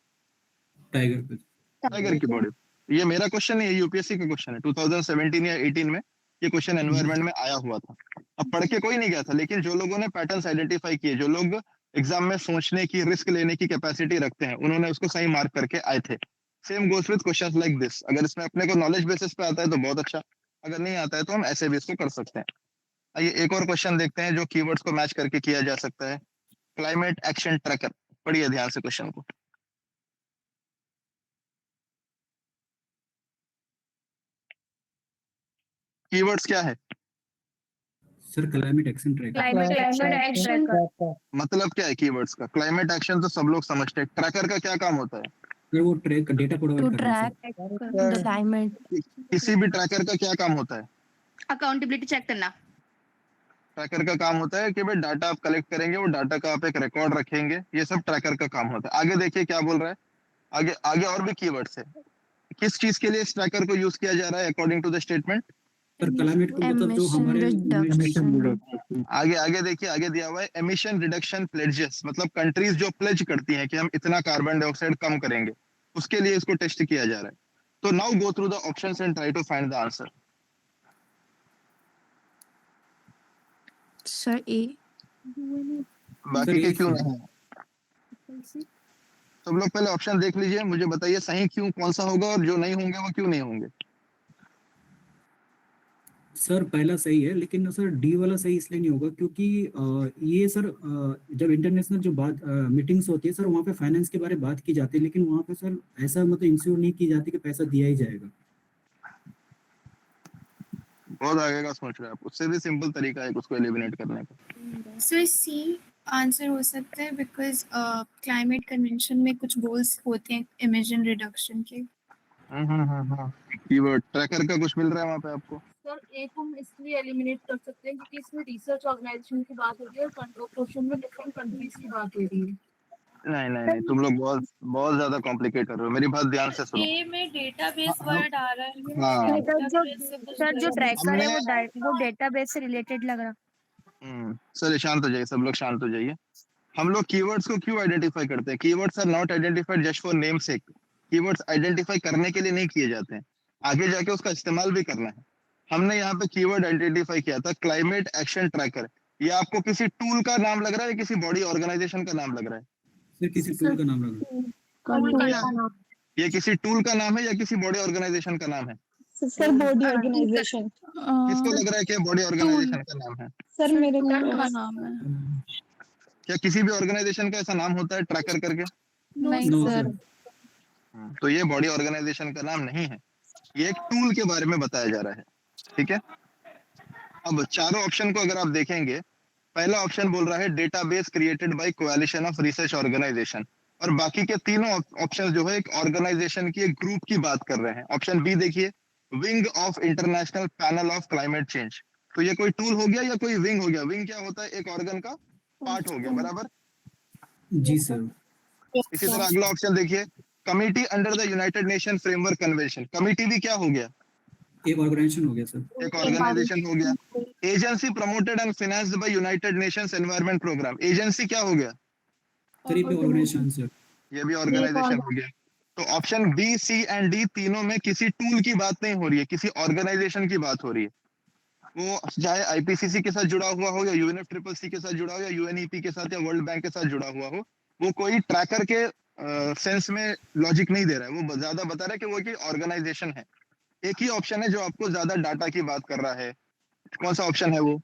टाइगर पे। टाइगर की बॉडी। ये मेरा क्वेश्चन नहीं है, यूपीएससी का क्वेश्चन है। 2017 या 18 में ये क्वेश्चन एनवायरनमेंट में आया हुआ था। अब पढ़ के कोई नहीं गया था, लेकिन जो लोगों ने पैटर्न्स आइडेंटिफाई किए, जो लोग एग्जाम में सोचने की, रिस्क लेने की कैपेसिटी रखते हैं, उन्होंने उसको सही मार्क करके आए थे। Same goes with questions like this. अगर इसमें अपने को नॉलेज बेसिस पे आता है तो बहुत अच्छा, अगर नहीं आता है तो हम ऐसे भी इसको कर सकते हैं। आइए एक और क्वेश्चन देखते हैं जो कीवर्ड्स को मैच करके किया जा सकता है। क्लाइमेट एक्शन ट्रैकर, पढ़िए ध्यान से क्वेश्चन को। कीवर्ड्स क्या है, sir climate action tracker. Climate action tracker मतलब क्या है कीवर्ड्स का। क्लाइमेट एक्शन तो सब लोग समझते हैं, ट्रैकर का क्या काम होता है, सर वो ट्रैक डेटा टू प्रोवाइड कर रहा है ट्रैक द क्लाइमेट किसी भी ट्रैकर का क्या काम होता है, अकाउंटेबिलिटी चेक करना। ट्रैकर का काम होता है कि भाई डाटा आप कलेक्ट करेंगे, वो डाटा का आप एक रिकॉर्ड रखेंगे, ये सब ट्रैकर का काम होता है। आगे देखिए क्या बोल रहा है, आगे आगे और भी कीवर्ड्स है। किस चीज के लिए इस ट्रैकर को यूज किया जा रहा है according to the statement. Sir climate को मतलब जो एमिशन हमारे रिडक्शन आगे आगे देखिए, आगे दिया हुआ है एमिशन रिडक्शन प्लेजेस, मतलब कंट्रीज जो प्लेज करती हैं कि हम इतना कार्बन डाइऑक्साइड कम करेंगे, उसके लिए इसको टेस्ट किया जा रहा है। तो now go through the options and try to find the answer. Sir ए बाकी के क्यों नहीं है, सब लोग पहले ऑप्शन देख लीजिए, मुझे बताइए सही क्यों कौन सा होगा और जो नहीं होंगे वो क्यों नहीं होंगे। सर पहला सही है, लेकिन सर डी वाला सही इसलिए नहीं होगा क्योंकि ये सर जब इंटरनेशनल जो बात मीटिंग्स होती है सर, वहाँ पे फाइनेंस के बारे में बात की जाती है, लेकिन वहाँ पे सर ऐसा मतलब इंश्योर नहीं की जाती कि पैसा दिया ही जाएगा। बहुत आगे का सोच रहे हैं आप, उससे भी सिंपल तरीका है उसको एलिमिनेट करने का। सर सी आंसर हो सकता है बिकॉज क्लाइमेट कन्वेंशन में कुछ गोल्स होते हैं इमिशन रिडक्शन के। कीवर्ड ट्रैकर का कुछ मिल रहा है वहाँ पे आपको। सर ए को हम इसलिए एलिमिनेट कर सकते हैं क्योंकि इसमें रिसर्च ऑर्गेनाइजेशन की बात हो रही है और क्वेश्चन में डिफरेंट कंट्रीज की बात हो रही है। नहीं नहीं नहीं, तुम लोग बहुत बहुत ज्यादा कॉम्प्लिकेट कर रहे हो, मेरी बात ध्यान से सुनो। ए में डेटाबेस वर्ड आ रहा है। हाँ सर जो ट्रैकर है हमने वो डेटाबेस से रिलेटेड लग रहा। चलिए शांत हो जाइए, सब लोग शांत हो जाइए। हम लोग कीवर्ड्स को क्यों आइडेंटिफाई करते हैं, keywords are not identified just for name sake. Keywords identify करने के लिए नहीं किए जाते हैं, आगे जाके उसका इस्तेमाल भी करना है। हमने यहाँ पे कीवर्ड आइडेंटिफाई किया था क्लाइमेट एक्शन ट्रैकर। ये आपको किसी टूल का नाम लग रहा है या किसी बॉडी ऑर्गेनाइजेशन का नाम लग रहा है। सर किसी टूल का नाम लगा। ये किसी टूल का नाम है या किसी बॉडी ऑर्गेनाइजेशन का नाम है। Sir body organisation. किसको लग रहा है कि बॉडी ऑर्गेनाइजेशन का नाम है। सर मेरे का को नाम है। क्या किसी भी ऑर्गेनाइजेशन का ऐसा नाम होता है ट्रैकर करके। नहीं नो सर सर। तो ये बॉडी ऑर्गेनाइजेशन का नाम नहीं है, ये एक टूल के बारे में बताया जा रहा है। ठीक है, अब चारों ऑप्शन को अगर आप देखेंगे, पहला ऑप्शन बोल रहा है database created by coalition of research organisation, और बाकी के तीनों ऑप्शन जो है एक ऑर्गेनाइजेशन की, एक ग्रुप की बात कर रहे हैं। ऑप्शन बी देखिए, wing of international panel of climate change. तो ये कोई टूल हो गया या कोई विंग हो गया। विंग क्या होता है, एक ऑर्गन का पार्ट हो गया, बराबर। जी सर। इसी तरह अगला ऑप्शन देखिए, committee under the United nation framework convention. Committee भी क्या हो गया, एक ऑर्गेनाइजेशन हो गया सर। एक ऑर्गेनाइजेशन हो गया। Agency promoted and financed by United Nations environment programme. Agency क्या हो गया, सर ये भी ऑर्गेनाइजेशन सर। ये भी ऑर्गेनाइजेशन हो गया। तो option B, C and D तीनों में किसी टूल की बात नहीं हो रही है, किसी ऑर्गेनाइजेशन की बात हो रही है। वो चाहे आईपीसीसी के साथ जुड़ा हुआ हो या यूएनएफसीसीसी के साथ जुड़ा हो या यूएनईपी के साथ या वर्ल्ड बैंक के साथ जुड़ा हुआ हो, वो कोई ट्रैकर के सेंस में लॉजिक नहीं दे रहा है, वो ज्यादा बता रहा है कि वो की ऑर्गेनाइजेशन है। एक ही ऑप्शन है जो आपको ज्यादा डाटा की बात कर रहा है, कौन सा ऑप्शन है वो?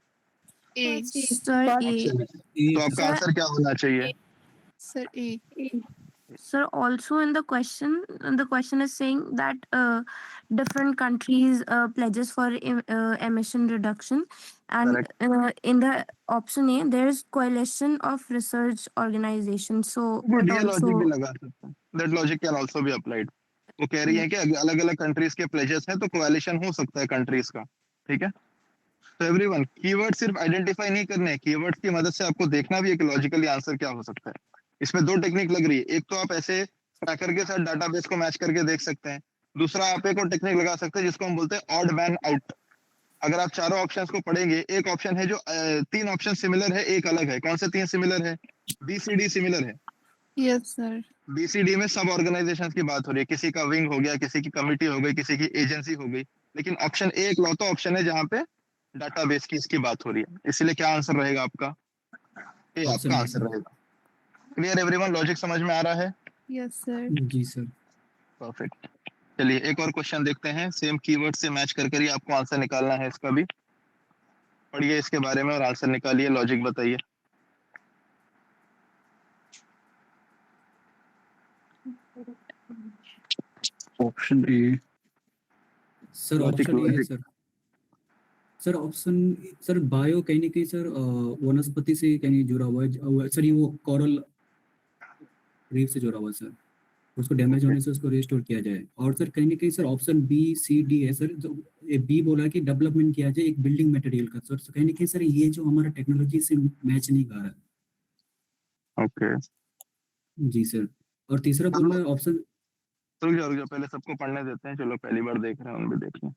ए Sir, ऑप्शन A. तो आपका आंसर क्या होना चाहिए? Sir A Sir, also in the question is saying that different countries pledges for emission reduction, and Correct. in the option A there is coalition of research organizations. So good, it ये लॉजिक भी also लगा सकते हैं, that logic can also be applied. वो कह रही है कि अलग अलग कंट्रीज के प्लेजेस हैं तो कोalition हो सकता है कंट्रीज का, ठीक है। तो एवरीवन कीवर्ड सिर्फ आइडेंटिफाई नहीं करने हैं, कीवर्ड्स की मदद से आपको देखना भी है कि लॉजिकली आंसर क्या हो सकता है। इसमें दो टेक्निक लग रही है, एक तो आप ऐसे ट्रैकर के साथ डाटाबेस को मैच करके देख सकते हैं, दूसरा आप एक और टेक्निक लगा सकते हैं जिसको हम बोलते हैं ऑड मैन आउट। अगर आप चारों ऑप्शंस को पढ़ेंगे, एक ऑप्शन है जो तीन ऑप्शन सिमिलर है, एक अलग है। कौन से तीन सिमिलर है? बीसीडी सिमिलर है। यस सर बीसीडी में सब ऑर्गेनाइजेशन की बात हो रही है, किसी का विंग हो गया, किसी की कमिटी हो गई, किसी की एजेंसी हो गई। लेकिन ऑप्शन ए एक लौता ऑप्शन है जहां पे डाटाबेस की इसकी बात हो रही है, इसलिए क्या आंसर रहेगा आपका? ए आपका आंसर रहेगा। क्लियर एवरीवन, लॉजिक समझ में आ रहा है? यस सर जी सर। परफेक्ट। चलिए एक और क्वेश्चन देखते हैं, सेम कीवर्ड से मैच कर ही आपको आंसर निकालना है। इसका भी पढ़िए इसके बारे में और आंसर निकालिए, लॉजिक बताइए। Option A sir Logic, option A है logic. Sir. Sir option sir bio कहीं ना कहीं सर वनस्पति से कहीं जुड़ा हुआ है सर, ये वो कोरल रीफ से जुड़ा हुआ है सर, उसको डैमेज होने से उसको रिस्टोर किया जाए। और सर कहीं ना कहीं sir option B C D है सर, जो बी बोला कि डेवलपमेंट किया जाए एक बिल्डिंग मटेरियल का सर, कहीं ना कहीं सर ये जो हमारा टेक्नोलॉजी से मैच नहीं कर रहा है। ओके जी सर। और तीसरा बोला है ऑप्शन, रुक जाओ पहले सबको पढ़ने देते हैं, चलो पहली बार देख रहे हैं, उन भी देख लें।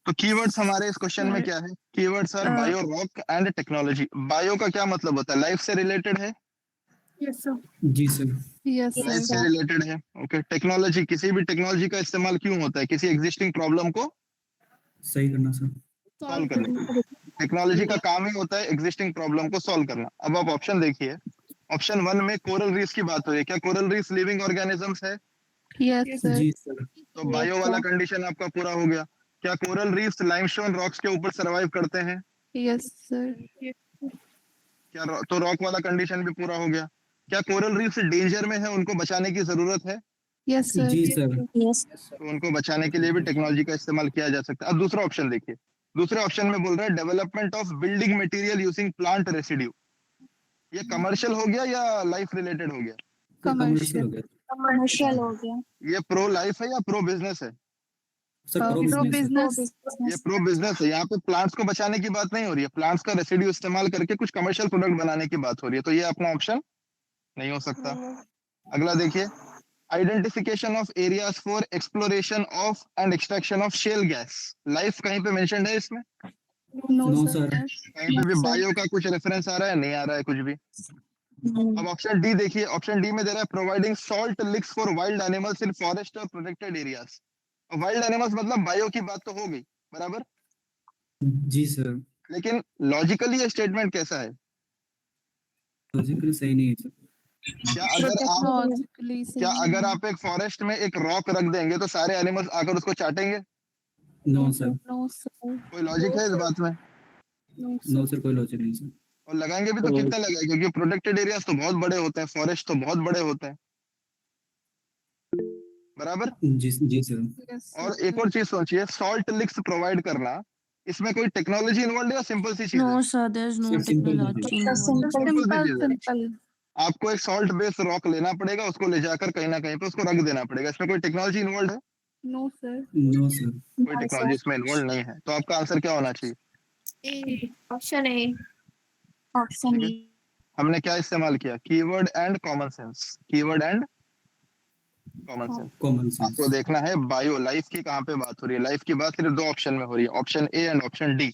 तो कीवर्ड्स हमारे इस क्वेश्चन में क्या है? Keywords are bio, rock and technology. Bio का क्या मतलब होता है? लाइफ से रिलेटेड है। यस सर जी सर। यस लाइफ से रिलेटेड है। ओके। टेक्नोलॉजी, किसी भी टेक्नोलॉजी का इस्तेमाल क्यों होता है? किसी एग्जिस्टिंग प्रॉब्लम को सही करना सर, सॉल्व करने के लिए। टेक्नोलॉजी का काम ही होता है एग्जिस्टिंग प्रॉब्लम को सॉल्व करना। अब आप ऑप्शन देखिए, ऑप्शन 1 में कोरल रीफ्स की बात हो रही है। क्या कोरल रीफ्स लिविंग ऑर्गेनिजम्स है? यस सर जी सर। तो बायो वाला कंडीशन आपका पूरा हो गया। क्या कोरल रीफ्स लाइमस्टोन रॉक्स के ऊपर सरवाइव करते हैं? यस सर क्या तो रॉक वाला कंडीशन भी पूरा हो गया। क्या कोरल रीफ्स डेंजर में है, उनको बचाने की जरूरत है? यस सर जी सर। तो उनको बचाने के लिए भी टेक्नोलॉजी का इस्तेमाल किया जा सकता है। अब दूसरा ऑप्शन देखिए, दूसरे ऑप्शन में बोल रहा है development of building material using plant residue. ये कमर्शियल हो गया या लाइफ रिलेटेड हो गया? कमर्शियल हो गया commercial हो गया। ये प्रो लाइफ है या प्रो बिजनेस है? Sir, pro business. ये प्रो बिजनेस है। यहाँ पे प्लांट्स को बचाने की बात नहीं हो रही है, प्लांट्स का रेसिड्यू इस्तेमाल करके कुछ कमर्शियल प्रोडक्ट बनाने की बात हो रही है। तो ये अपना ऑप्शन नहीं हो सकता। अगला देखिए, identification of areas for exploration of and extraction of shale gas. Life कहीं पे मेंशन्ड है इसमें? No sir. कहीं पे भी बायो का कुछ रेफरेंस आ रहा है? नहीं आ रहा है कुछ भी। अब ऑप्शन डी देखिए, ऑप्शन डी में दे रहा है providing salt लिक्स for wild animals in forest और प्रोटेक्टेड एरियाज। वाइल्ड एनिमल्स मतलब बायो की बात तो हो गई, बराबर? जी सर। लेकिन लॉजिकली ये स्टेटमेंट कैसा है? लॉजिकली सही नहीं है सर। क्या अगर आप एक फॉरेस्ट में एक रॉक रख देंगे तो सारे एनिमल्स आकर उसको चाटेंगे? No sir. कोई लॉजिक है इस बात में? नो सर, कोई लॉजिक नहीं सर। और लगाएंगे भी तो कितना लगाएंगे, क्योंकि प्रोटेक्टेड एरियाज तो बहुत बड़े होते हैं, फॉरेस्ट तो बहुत बड़े होते हैं, बराबर? जी सर। और एक और चीज सोचिए, सॉल्ट लिक्स प्रोवाइड करना, इसमें कोई टेक्नोलॉजी इन्वॉल्व है या सिंपल सी चीज है? No sir, there is no Sir, simple technology involved. involved. Simple. आपको एक सॉल्ट बेस्ड रॉक लेना पड़ेगा, उसको ले जाकर कहीं ना कहीं पे उसको रख देना पड़ेगा। इसमें कोई टेक्नोलॉजी इन्वॉल्व है? No sir no sir. कोई टेक्नोलॉजी इसमें इन्वॉल्व नहीं है। तो आपका आंसर क्या होना चाहिए? Option A. Option A. हमने क्या इस्तेमाल किया? Keyword and common sense. Keyword and common sense. Common sense. आपको देखना है बायो, लाइफ की कहाँ पे बात हो रही है। लाइफ की बात सिर्फ दो ऑप्शन में हो रही है, option A and option D.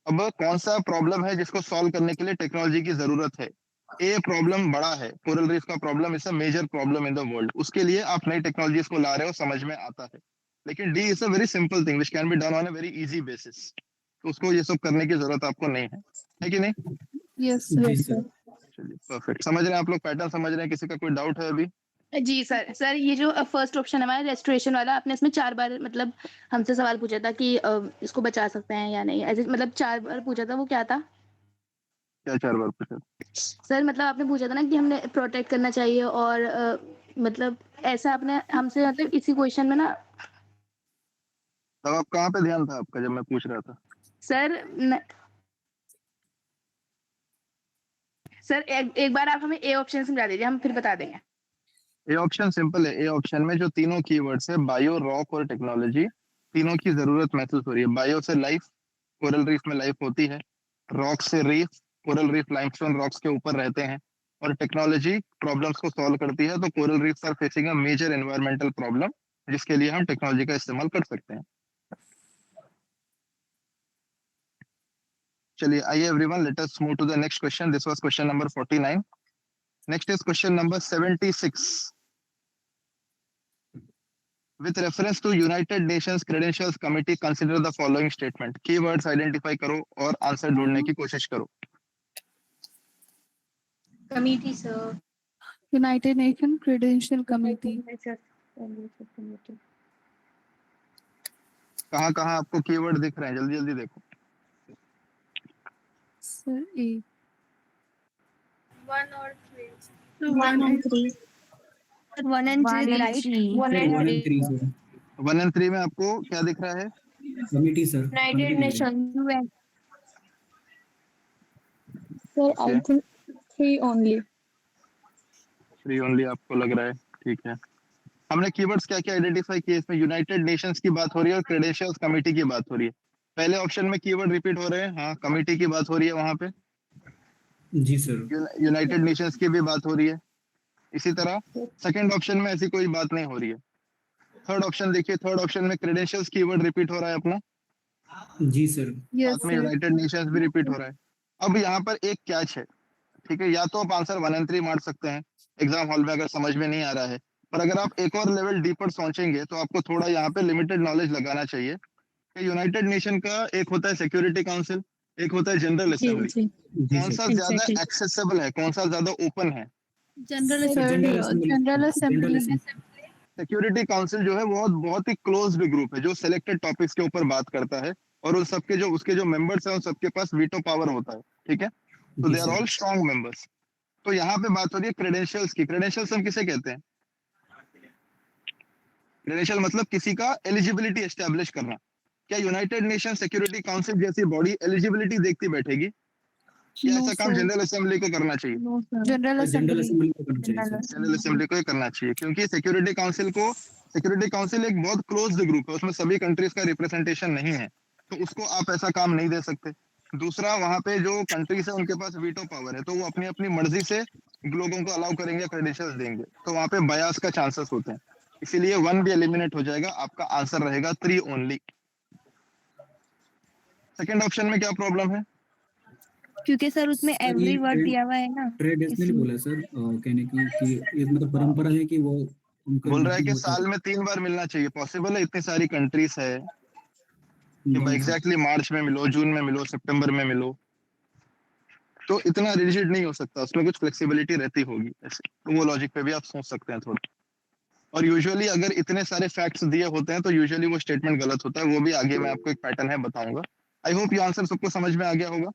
अब कौन सा प्रॉब्लम है जिसको सॉल्व करने के लिए टेक्नोलॉजी की जरूरत है? ए प्रॉब्लम बड़ा है, कोरल रीफ का problem is a major problem in the world, उसके लिए आप नई टेक्नोलॉजीज को ला रहे हो, समझ में आता है। लेकिन D is a very simple thing which can be done on a very easy basis, तो उसको ये सब करने की जरूरत आपको नहीं है कि नहीं? यस जी सर। चलिए परफेक्ट, समझ रहे हैं आप लोग, पैटर्न समझ रहे हैं? किसी का कोई डाउट है अभी? जी सर, सर ये जो फर्स्ट ऑप्शन है हमारा रेस्टोरेशन वाला, आपने इसमें 4 बार मतलब हमसे सवाल पूछा था कि इसको बचा सकते हैं या नहीं, ऐसे मतलब 4 बार पूछा था, वो क्या था? क्या 4 बार पूछा? सर मतलब आपने पूछा था ना कि हमने प्रोटेक्ट करना चाहिए और मतलब ऐसा आपने हमसे मतलब इसी क्वेश्चन में ना तब आप कहाँ पे ध्यान था आपका जब मैं पूछ रहा था? सर सर एक बार आप हमें ए ऑप्शन समझा दीजिए, हम फिर बता देंगे। ए ऑप्शन सिंपल है। ए ऑप्शन में जो तीनों कीवर्ड्स है, बायो, रॉक और टेक्नोलॉजी, तीनों की जरूरत महसूस हो रही है। बायो से लाइफ, कोरल रीफ में लाइफ होती है। रॉक से reef, coral reef limestone rocks के ऊपर रहते हैं। और टेक्नोलॉजी प्रॉब्लम्स को सॉल्व करती है। तो coral reefs are facing a major environmental problem, जिसके लिए हम टेक्नोलॉजी का इस्तेमाल कर सकते हैं। चलिए आइए everyone, let us move to the next question. This was question number 49। Next is question number 76। With reference to United Nations Credentials Committee, consider the following statement. Keywords identify करो और आंसर ढूंढने की कोशिश करो। Committee sir, United Nations Credential Committee. कहाँ कहाँ आपको कीवर्ड दिख रहे हैं? जल्दी जल्दी देखो। Sir, A. 1 और 3 1 and 3. 1 and 3, right? 1 sir and 1 3 and 3 sir, 1 and 3 में आपको क्या दिख रहा है? Committee sir, United nation Sir, Okay. I think 3 only. 3 only आपको लग रहा है, ठीक है। हमने कीवर्ड्स क्या क्या आइडेंटिफाई किए इसमें? यूनाइटेड नेशंस की बात हो रही है और क्रेडेंशियल्स कमिटी की बात हो रही है। पहले ऑप्शन में कीवर्ड रिपीट हो रहे हैं, हाँ, कमिटी की बात हो रही है वहां पे। जी सर, यूनाइटेड नेशंस की भी बात हो रही है। इसी तरह सेकंड ऑप्शन में ऐसी कोई बात नहीं हो रही है। थर्ड ऑप्शन देखिए, थर्ड ऑप्शन में क्रेडेंशियल्स कीवर्ड रिपीट हो रहा है अपना, जी सर, Yes, साथ में sir. यूनाइटेड नेशंस भी रिपीट हो रहा है। अब यहाँ पर एक कैच है, ठीक है। या तो आप आंसर 1 and 3 मार सकते हैं एग्जाम हॉल में अगर समझ में नहीं आ रहा है, पर अगर आप एक और लेवल डीपर सोचेंगे तो आपको थोड़ा यहाँ पे लिमिटेड नॉलेज लगाना चाहिए। यूनाइटेड नेशन का एक होता है सिक्योरिटी काउंसिल, एक होता है जनरल असेंबली। जी कौन सा सर, ज्यादा एक्सेसिबल है, कौन सा ज्यादा ओपन है? General sir general Assembly. Assembly, General general Assembly. Assembly, security council जो है बहुत बहुत ही क्लोज्ड ग्रुप है जो सिलेक्टेड टॉपिक्स के ऊपर बात करता है और उन सबके जो उसके जो मेंबर्स हैं उन सबके पास वीटो पावर होता है, ठीक है। तो जी they are sir, all strong members. तो यहाँ पे बात हो रही है क्रेडेंशियल्स की। क्रेडेंशियल्स हम किसे कहते हैं? क्रेडेंशियल मतलब किसी का एलिजिबिलिटी एस्टेब्लिश करना। क्या यूनाइटेड नेशन सिक्योरिटी काउंसिल जैसी बॉडी एलिजिबिलिटी देखती बैठेगी? क्या No, ऐसा काम sir. जनरल असेंबली को करना चाहिए? No, sir. General general Assembly. Assembly को करना चाहिए सर। जनरल असेंबली को ही करना चाहिए, क्योंकि सिक्योरिटी काउंसिल एक बहुत क्लोज्ड ग्रुप है, उसमें सभी कंट्रीज का रिप्रेजेंटेशन नहीं है, तो उसको आप ऐसा काम नहीं दे सकते। दूसरा, वहां पे जो कंट्रीज है उनके पास वीटो पावर है, तो वो अपनी अपनी मर्जी से लोगों को अलाउ करेंगे, क्रेडेंशियल्स देंगे, तो वहां पे बयास का चांसेस होते हैं। इसीलिए 1 भी एलिमिनेट हो जाएगा, आपका आंसर रहेगा 3 ओनली। सेकेंड ऑप्शन में क्या प्रॉब्लम है? क्योंकि सर उसमें सर एवरी ये वर्ड दिया हुआ है ना, ट्रेडिशनली इसलिए। बोला सर, कहने की कि एक मतलब परंपरा है कि वो उनका बोल रहा है मीटिंग कि होता साल में 3 बार मिलना चाहिए। पॉसिबल है? इतनी सारी कंट्रीज है कि नहीं सर, एग्जैक्टली मार्च में मिलो, जून में मिलो, सितंबर में मिलो, तो इतना रिजिड नहीं हो सकता, उसमें कुछ फ्लेक्सिबिलिटी रहती होगी ऐसे। तो वो लॉजिक पे भी आप सोच सकते हैं थोड़ा। और यूजुअली अगर इतने सारे फैक्ट्स दिए होते हैं तो यूजुअली वो स्टेटमेंट गलत होता है, वो भी आगे मैं आपको एक पैटर्न है बताऊंगा। आई होप ये आंसर सबको समझ में आ गया होगा।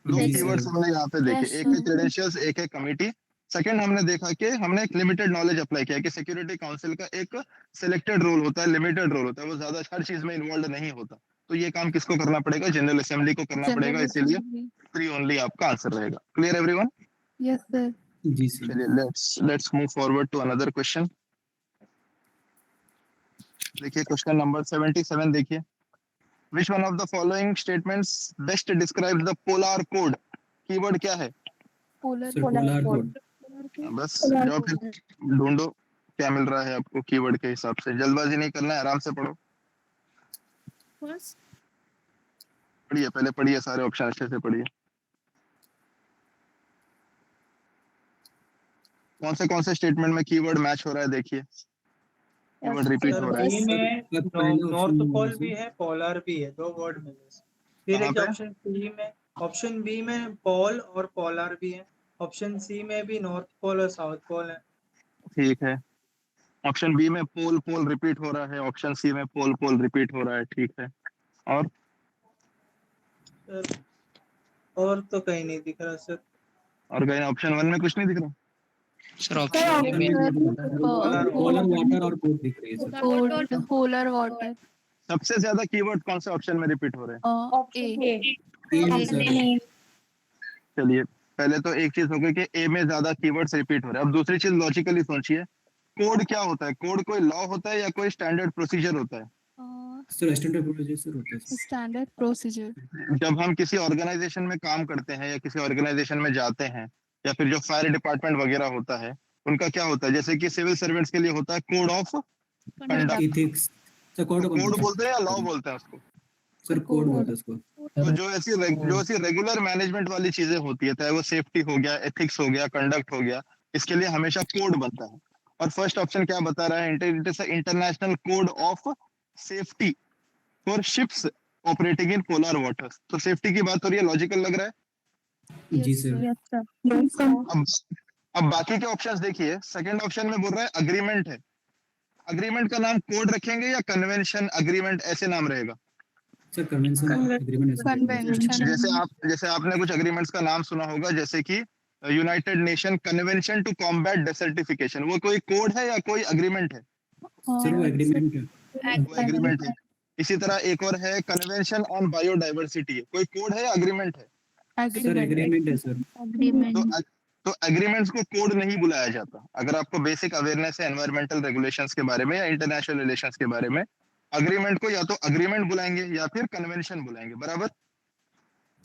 2 जी कीवर्ड्स सर, हमने यहाँ पे देखे, Yes, एक है sir. क्रेडेंशियल्स, एक है कमिटी। सेकंड, हमने देखा कि हमने एक लिमिटेड नॉलेज अप्लाई किया कि सिक्योरिटी काउंसिल का एक सिलेक्टेड रोल होता है, लिमिटेड रोल होता है, वो ज्यादा हर चीज में इन्वॉल्व नहीं होता। तो ये काम किसको करना पड़ेगा? जनरल असेंबली को करना पड़ेगा, General इसीलिए Assembly. 3 ओनली आपका आंसर रहेगा। Clear everyone? Yes, sir. जी सर, चलिए let's move forward to another question. देखिए क्वेश्चन नंबर 77 देखिए। Which one of the following statements best describes the polar code? Keyword क्या है? Polar. सर पोलार कोड, बस जाओ फिर ढूंढो क्या मिल रहा है आपको कीवर्ड के हिसाब से। जल्दबाजी नहीं करना है, आराम से पढ़ो। First. पढ़िए, पहले पढ़िए, सारे ऑप्शन अच्छे से पढ़िए। कौन से स्टेटमेंट में कीवर्ड मैच हो रहा है देखिए, कीवर्ड रिपीट हो रहा है। बी में पहला नॉर्थ ऑप्शन पोल बोला भी सर, है, पोलर भी है, 2 वर्ड मिले। फिर कहाँ एक पे? ऑप्शन बी में पोल और पोलर भी है। ऑप्शन सी में भी नॉर्थ पोल और साउथ पोल है। ठीक है, ऑप्शन बी में पोल पोल रिपीट हो रहा है, ऑप्शन सी में पोल पोल रिपीट हो रहा है, ठीक है। और सर और तो कहीं नहीं दिख रहा सर। और कहीं ऑप्शन 1 में कुछ नहीं दिख रहा? सर ऑप्शन पोलर वाटर और कोड दिख रही है सर। Polar water. सबसे ज्यादा कीवर्ड कौन से ऑप्शन में रिपीट हो रहे हैं? ए। ए में सर। चलिए पहले तो एक चीज हो गई कि ए में ज्यादा कीवर्ड्स रिपीट हो रहे हैं। अब दूसरी चीज लॉजिकली सोचिए, कोड क्या होता है? कोड कोई लॉ होता है या कोई स्टैंडर्ड प्रोसीजर होता है? सर स्टैंडर्ड प्रोसीजर होता है सर। Standard procedure. जब हम किसी ऑर्गेनाइजेशन में काम करते हैं या किसी ऑर्गेनाइजेशन में जाते हैं, या फिर जो फायर डिपार्टमेंट वगैरह होता है, उनका क्या होता है? जैसे कि सिविल सर्वेंट्स के लिए होता है code of conduct. Ethics sir, code code बोलते हैं या लॉ बोलते हैं उसको? सर कोड बोलते हैं उसको। तो जो ऐसी रेगुलर मैनेजमेंट वाली चीजें होती है, चाहे वो सेफ्टी हो गया, एथिक्स हो गया, कंडक्ट हो गया, इसके लिए हमेशा कोड बनता है। और फर्स्ट ऑप्शन क्या बता रहा है? International code of safety for ships operating in polar waters. तो सेफ्टी की बात हो रही है, लॉजिकल लग रहा है। जी सर। अब बाकी के ऑप्शंस देखिए। सेकंड ऑप्शन में बोल रहा है अग्रीमेंट है। अग्रीमेंट का नाम कोड रखेंगे या कन्वेंशन अग्रीमेंट ऐसे नाम रहेगा? Sir convention agreement. जैसे आपने कुछ अग्रीमेंट्स का नाम सुना होगा, जैसे कि United Nation Convention to Combat Desertification, वो कोई कोड है या कोई अग्रीमेंट है? सर वो एग्रीमेंट है। वो एग्रीमेंट है। इसी तरह एक और है कन्वेंशन ऑन बायोडाइवर्सिटी, कोई कोड है या अग्रीमेंट है? सर एग्रीमेंट है सर। तो एग्रीमेंट्स को कोड नहीं बुलाया जाता। अगर आपको बेसिक अवेयरनेस है एनवायरमेंटल रेगुलेशंस के बारे में या इंटरनेशनल रिलेशंस के बारे में, अग्रीमेंट को या तो अग्रीमेंट बुलाएंगे या फिर कन्वेंशन बुलाएंगे, बराबर?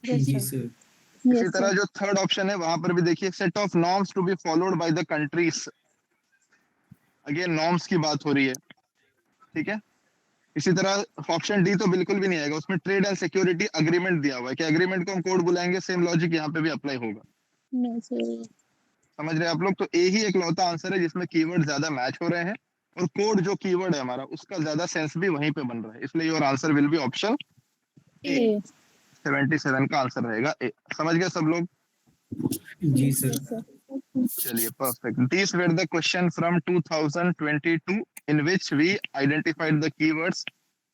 जी सर। इसी तरह जो थर्ड ऑप्शन है वहां पर भी देखिए, set of norms to be followed by the countries. Again norms की बात हो रही है, ठीक है। इसी तरह ऑप्शन डी तो बिल्कुल भी नहीं आएगा, उसमें ट्रेड एंड सिक्योरिटी अग्रीमेंट दिया हुआ है कि अग्रीमेंट को हम कोड बुलाएंगे, सेम लॉजिक यहाँ पे भी अप्लाई होगा। समझ रहे हैं आप लोग? तो ए ही एक लौता आंसर है जिसमें कीवर्ड ज्यादा मैच हो रहे हैं, और कोड जो कीवर्ड है हमारा उसका ज्यादा सेंस भी वहीं पे बन रहा है, इसलिए your answer will be option A. 77 का आंसर रहेगा ए। समझ गए सब लोग? जी सर। चलिए perfect. These were the question from 2022 in which we identified the keywords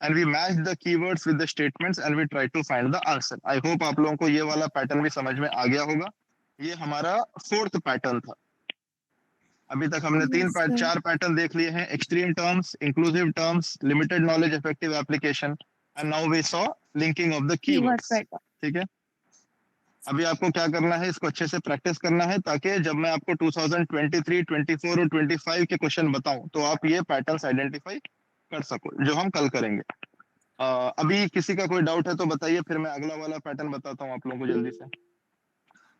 and we matched the keywords with the statements and we tried to find the answer. I hope आप लोगों को ये वाला पैटर्न भी समझ में आ गया होगा। ये हमारा फोर्थ पैटर्न था। अभी तक हमने चार पैटर्न देख लिए हैं: extreme terms, inclusive terms, limited knowledge, effective application, and now we saw linking of the keywords. ठीक है, अभी आपको क्या करना है, इसको अच्छे से प्रैक्टिस करना है, ताकि जब मैं आपको 2023, 24 और 25 के क्वेश्चन बताऊं तो आप ये पैटर्न्स आइडेंटिफाई कर सको, जो हम कल करेंगे। अभी किसी का कोई डाउट है तो बताइए, फिर मैं अगला वाला पैटर्न बताता हूँ आप लोगों को जल्दी से।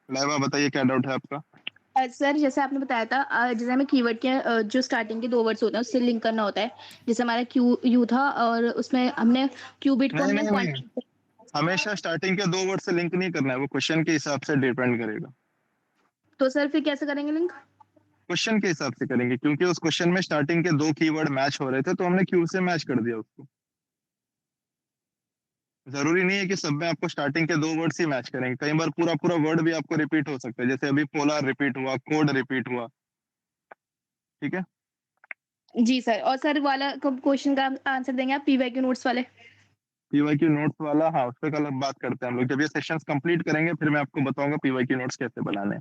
लाइवा बताइए क्या डाउट है आपका? सर जैसे आपने बताया था, जैसे हमें कीवर्ड के जो स्टार्टिंग के 2 वर्ड्स होते हैं उससे लिंक करना होता है। जैसे हमारा क्यू था और उसमें हमने क्यूबिट को हमने हमेशा स्टार्टिंग के 2 वर्ड से लिंक नहीं करना है, वो क्वेश्चन के हिसाब से डिपेंड करेगा। तो सर फिर कैसे करेंगे लिंक? क्वेश्चन के हिसाब से करेंगे, क्योंकि उस क्वेश्चन में स्टार्टिंग के 2 कीवर्ड मैच हो रहे थे तो हमने क्यू से मैच कर दिया उसको। जरूरी नहीं है कि सब में आपको स्टार्टिंग के 2 वर्ड्स ही मैच करेंगे, कई बार पूरा पूरा वर्ड भी आपको रिपीट हो सकता है, जैसे अभी पोलर रिपीट हुआ, कोड रिपीट हुआ। ठीक है जी सर। और सर वाला क्वेश्चन का आंसर देंगे आप पीवाईक्यू नोट्स वाले? पीवाईक्यू नोट्स वाला, हाँ, उस पर कल बात करते हैं हम लोग। जब ये सेशंस कंप्लीट करेंगे फिर मैं आपको बताऊंगा पीवाईक्यू नोट्स कैसे बनाने।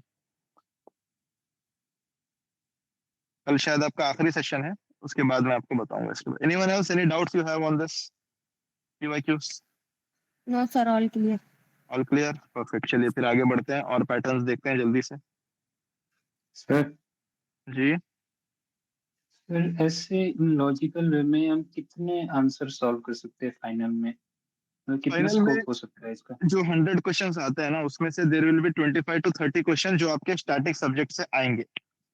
कल शायद आपका आखिरी सेशन है, उसके बाद मैं आपको बताऊंगा इसके बाद। Anyone else, any doubts you have on this PYQs? No sir, all clear. All clear, perfect. चलिए फिर आगे बढ़ते हैं और पैटर्न्स देखते हैं जल्दी से। सर जी सर, ऐसे लॉजिकल वे में हम कितने आंसर सॉल्व कर सकते हैं फाइनल में? कितना फाइनल में स्कोप हो सकता है इसका? जो 100 क्वेश्चंस आते हैं ना, उसमें से there will be 25 to 30 question जो आपके स्टैटिक सब्जेक्ट से आएंगे।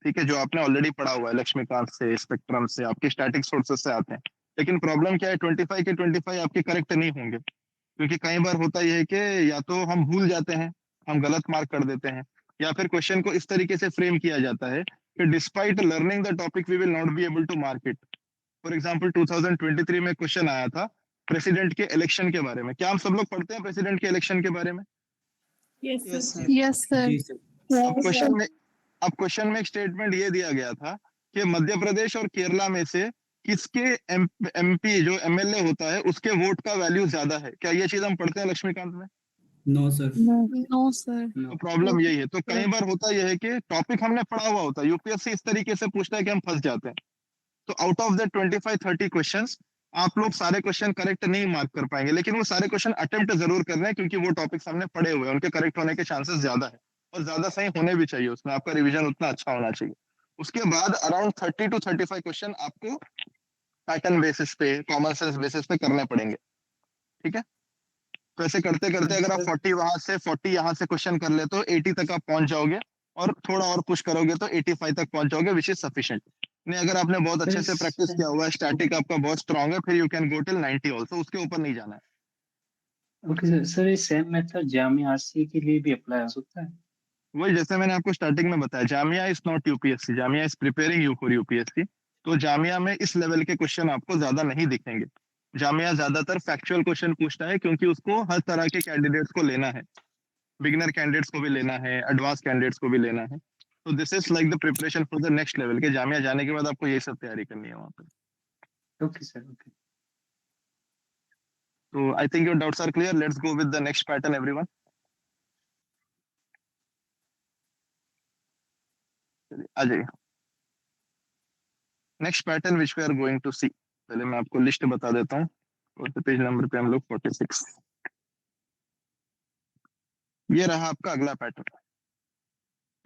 ठीक है, जो आपने ऑलरेडी पढ़ा हुआ है, लक्ष्मीकांत से, स्पेक्ट्रम से, आपके स्टैटिक सोर्सेस से आते हैं। लेकिन प्रॉब्लम क्या है, 25 के 25 आपके करेक्ट नहीं होंगे, क्योंकि कई बार होता यह है कि या तो हम भूल जाते हैं, हम गलत मार्क कर देते हैं, या फिर क्वेश्चन को इस तरीके से फ्रेम किया जाता है कि despite learning the topic we will not be able to mark it. For example 2023 में क्वेश्चन आया था प्रेसिडेंट के इलेक्शन के बारे में। क्या हम सब लोग पढ़ते हैं प्रेसिडेंट के इलेक्शन के बारे में? Yes sir. अब क्वेश्चन में एक स्टेटमेंट ये दिया गया था कि मध्य प्रदेश और केरला में से किसके एमपी जो एमएलए होता है उसके वोट का वैल्यू ज्यादा है? क्या ये चीज हम पढ़ते हैं लक्ष्मीकांत में? No sir. No sir. तो प्रॉब्लम यही है। तो कई बार होता यह है कि टॉपिक हमने पढ़ा हुआ होता है, यूपीएससी इस तरीके से पूछता है कि हम फंस जाते हैं। तो आउट ऑफ द 25-30 क्वेश्चंस आप लोग सारे क्वेश्चन करेक्ट नहीं मार्क कर पाएंगे, लेकिन वो सारे क्वेश्चन अटेम्प्ट जरूर कर रहे हैं क्योंकि वो टॉपिक्स हमने पढ़े हुए हैं, उनके करेक्ट होने के चांसेस ज्यादा है और ज्यादा सही होने भी चाहिए, उसमें आपका रिवीजन उतना अच्छा होना चाहिए। उसके बाद अराउंड 30 to 35 क्वेश्चन आपको पैटर्न बेसिस पे, कॉमन सेंस बेसिस पे करने पड़ेंगे, ठीक है? तो ऐसे करते करते अगर आप 40 वहां से 40 यहाँ से क्वेश्चन कर ले तो 80 तक आप पहुंच जाओगे, और थोड़ा और पुश करोगे तो 85 तक पहुंच जाओगे, विच इज सफिशिएंट। नहीं, अगर आपने बहुत अच्छे से प्रैक्टिस किया हुआ है, स्टैटिक आपका बहुत स्ट्रांग है, फिर you can go till 90 also, उसके ऊपर नहीं जाना है। Okay sir. सर ये सेम मेथड जामिया आरसी के लिए भी अप्लाई हो सकता है? वही जैसे मैंने आपको स्टार्टिंग में बताया, Jamia is not UPSC, Jamia is preparing you for UPSC. तो जामिया में इस लेवल के क्वेश्चन आपको ज्यादा नहीं दिखेंगे। जामिया ज्यादातर फैक्चुअल क्वेश्चन पूछता है क्योंकि उसको हर तरह के कैंडिडेट्स को लेना है, बिगिनर कैंडिडेट्स को भी लेना है, एडवांस कैंडिडेट्स को भी लेना है। तो this is like the preparation for the next level के जामिया जाने के बाद आपको ये सब तैयारी करनी है वहां पे। Okay sir, okay. तो I think your doubts are clear. Let's go with the next pattern everyone. आ जाइए। Next pattern which we are going to see, पहले मैं आपको लिस्ट बता देता हूँ। और पेज नंबर पे हम लोग 46। ये रहा आपका अगला पैटर्न।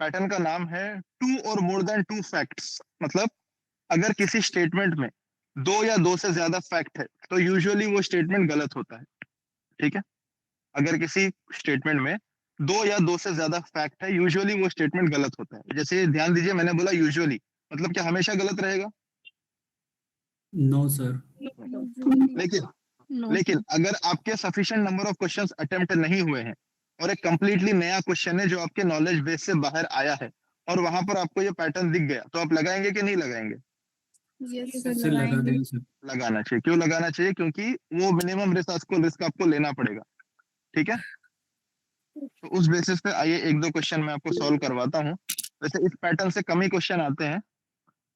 पैटर्न का नाम है 2 और मोर देन 2 फैक्ट्स। मतलब अगर किसी स्टेटमेंट में 2 या 2 से ज्यादा फैक्ट है तो यूजुअली वो स्टेटमेंट गलत होता है, ठीक है? अगर किसी स्टेटमेंट में 2 या 2 से ज्यादा फैक्ट है, यूजुअली वो स्टेटमेंट गलत होता है। जैसे ध्यान दीजिए, मैंने बोला यूजुअली, मतलब क्या हमेशा गलत रहेगा? No sir. लेकिन अगर आपके sufficient number of questions attempt नहीं हुए हैं और एक कंप्लीटली नया क्वेश्चन है जो आपके नॉलेज बेस से बाहर आया है और वहां पर आपको ये पैटर्न दिख गया, तो आप लगाएंगे कि नहीं लगाएंगे? सर लगा देंगे सर। लगाना चाहिए। क्यों लगाना चाहिए? क्योंकि वो मिनिमम रिस्क आपको लेना पड़ेगा, ठीक है? तो उस बेसिस पे आइए 1-2 क्वेश्चन मैं आपको सॉल्व करवाता हूँ। वैसे इस पैटर्न से कम ही क्वेश्चन आते हैं,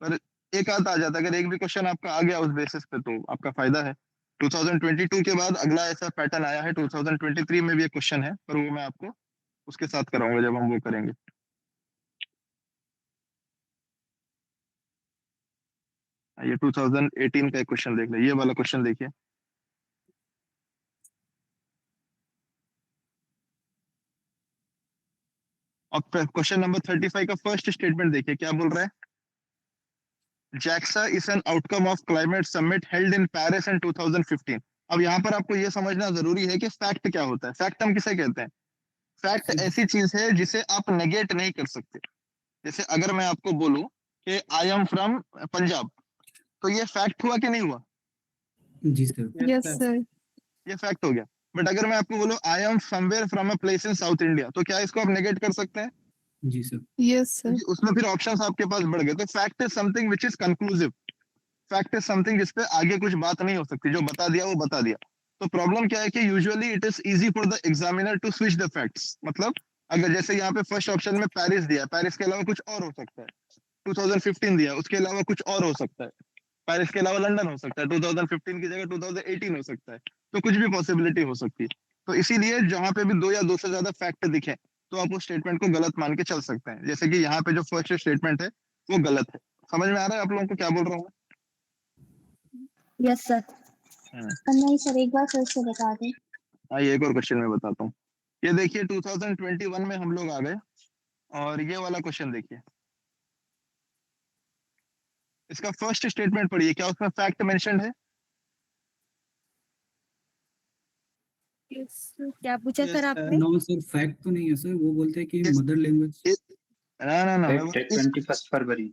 पर एक आध आ जाता है। अगर एक भी क्वेश्चन आपका आ गया उस बेसिस पे तो आपका फायदा है। 2022 के बाद अगला ऐसा पैटर्न आया है, 2023 में भी एक क्वेश्चन है, पर वो मैं आपको उसके साथ कराऊंगा जब हम वो करेंगे। ये 2018 का एक क्वेश्चन देख ले, ये वाला क्वेश्चन देखिए। अब क्वेश्चन नंबर 35 का फर्स्ट स्टेटमेंट देखिए, क्या बोल रहा है? JAXA is an outcome of climate summit held in Paris in 2015। अब यहाँ पर आपको ये समझना जरूरी है कि फैक्ट क्या होता है। फैक्ट हम किसे कहते हैं? फैक्ट ऐसी चीज है जिसे आप नेगेट नहीं कर सकते। जैसे अगर मैं आपको बोलूं कि आई एम फ्रॉम पंजाब, तो ये फैक्ट हुआ कि नहीं हुआ? जी सर। Yes sir. ये फैक्ट हो गया। बट अगर मैं आपको बोलूं I am somewhere from a place in south India, तो क्या इसको आप नेगेट कर सकते हैं? जी सर। Yes sir. उसमें फिर ऑप्शंस आपके पास बढ़ गए। तो fact is something which is conclusive. Fact is something जिसपे आगे कुछ बात नहीं हो सकती, जो बता दिया वो बता दिया। तो प्रॉब्लम क्या है कि usually it is easy for the examiner to switch the facts. मतलब अगर जैसे यहाँ पे फर्स्ट ऑप्शन में पेरिस दिया, पेरिस के अलावा कुछ और हो सकता है। 2015 दिया, उसके अलावा कुछ और हो सकता है। पेरिस के अलावा लंदन हो सकता है, 2015 की जगह 2018 हो सकता है। तो कुछ भी पॉसिबिलिटी हो सकती है। तो इसीलिए जहां पे भी 2 या 2 से ज्यादा फैक्ट दिखे तो आप उस स्टेटमेंट को गलत मान के चल सकते हैं। जैसे कि यहाँ पे जो फर्स्ट स्टेटमेंट है वो गलत है। समझ में आ रहा है आप लोगों को क्या बोल रहा हूँ? Yes sir. नहीं सर, एक बार फिर से बता दें। आइए एक और क्वेश्चन मैं बताता हूँ। ये देखिए 2021 में हम लोग आ गए और ये वाला क्वेश्चन देखिए। इसका फर्स्ट स्टेटमेंट पढ़िए, क्या उसमें फैक्ट मेंशन्ड है? क्या पूछा सर आपने? नो सर, फैक्ट तो नहीं है सर। वो बोलते हैं कि मदर लैंग्वेज। ना 21 फरवरी।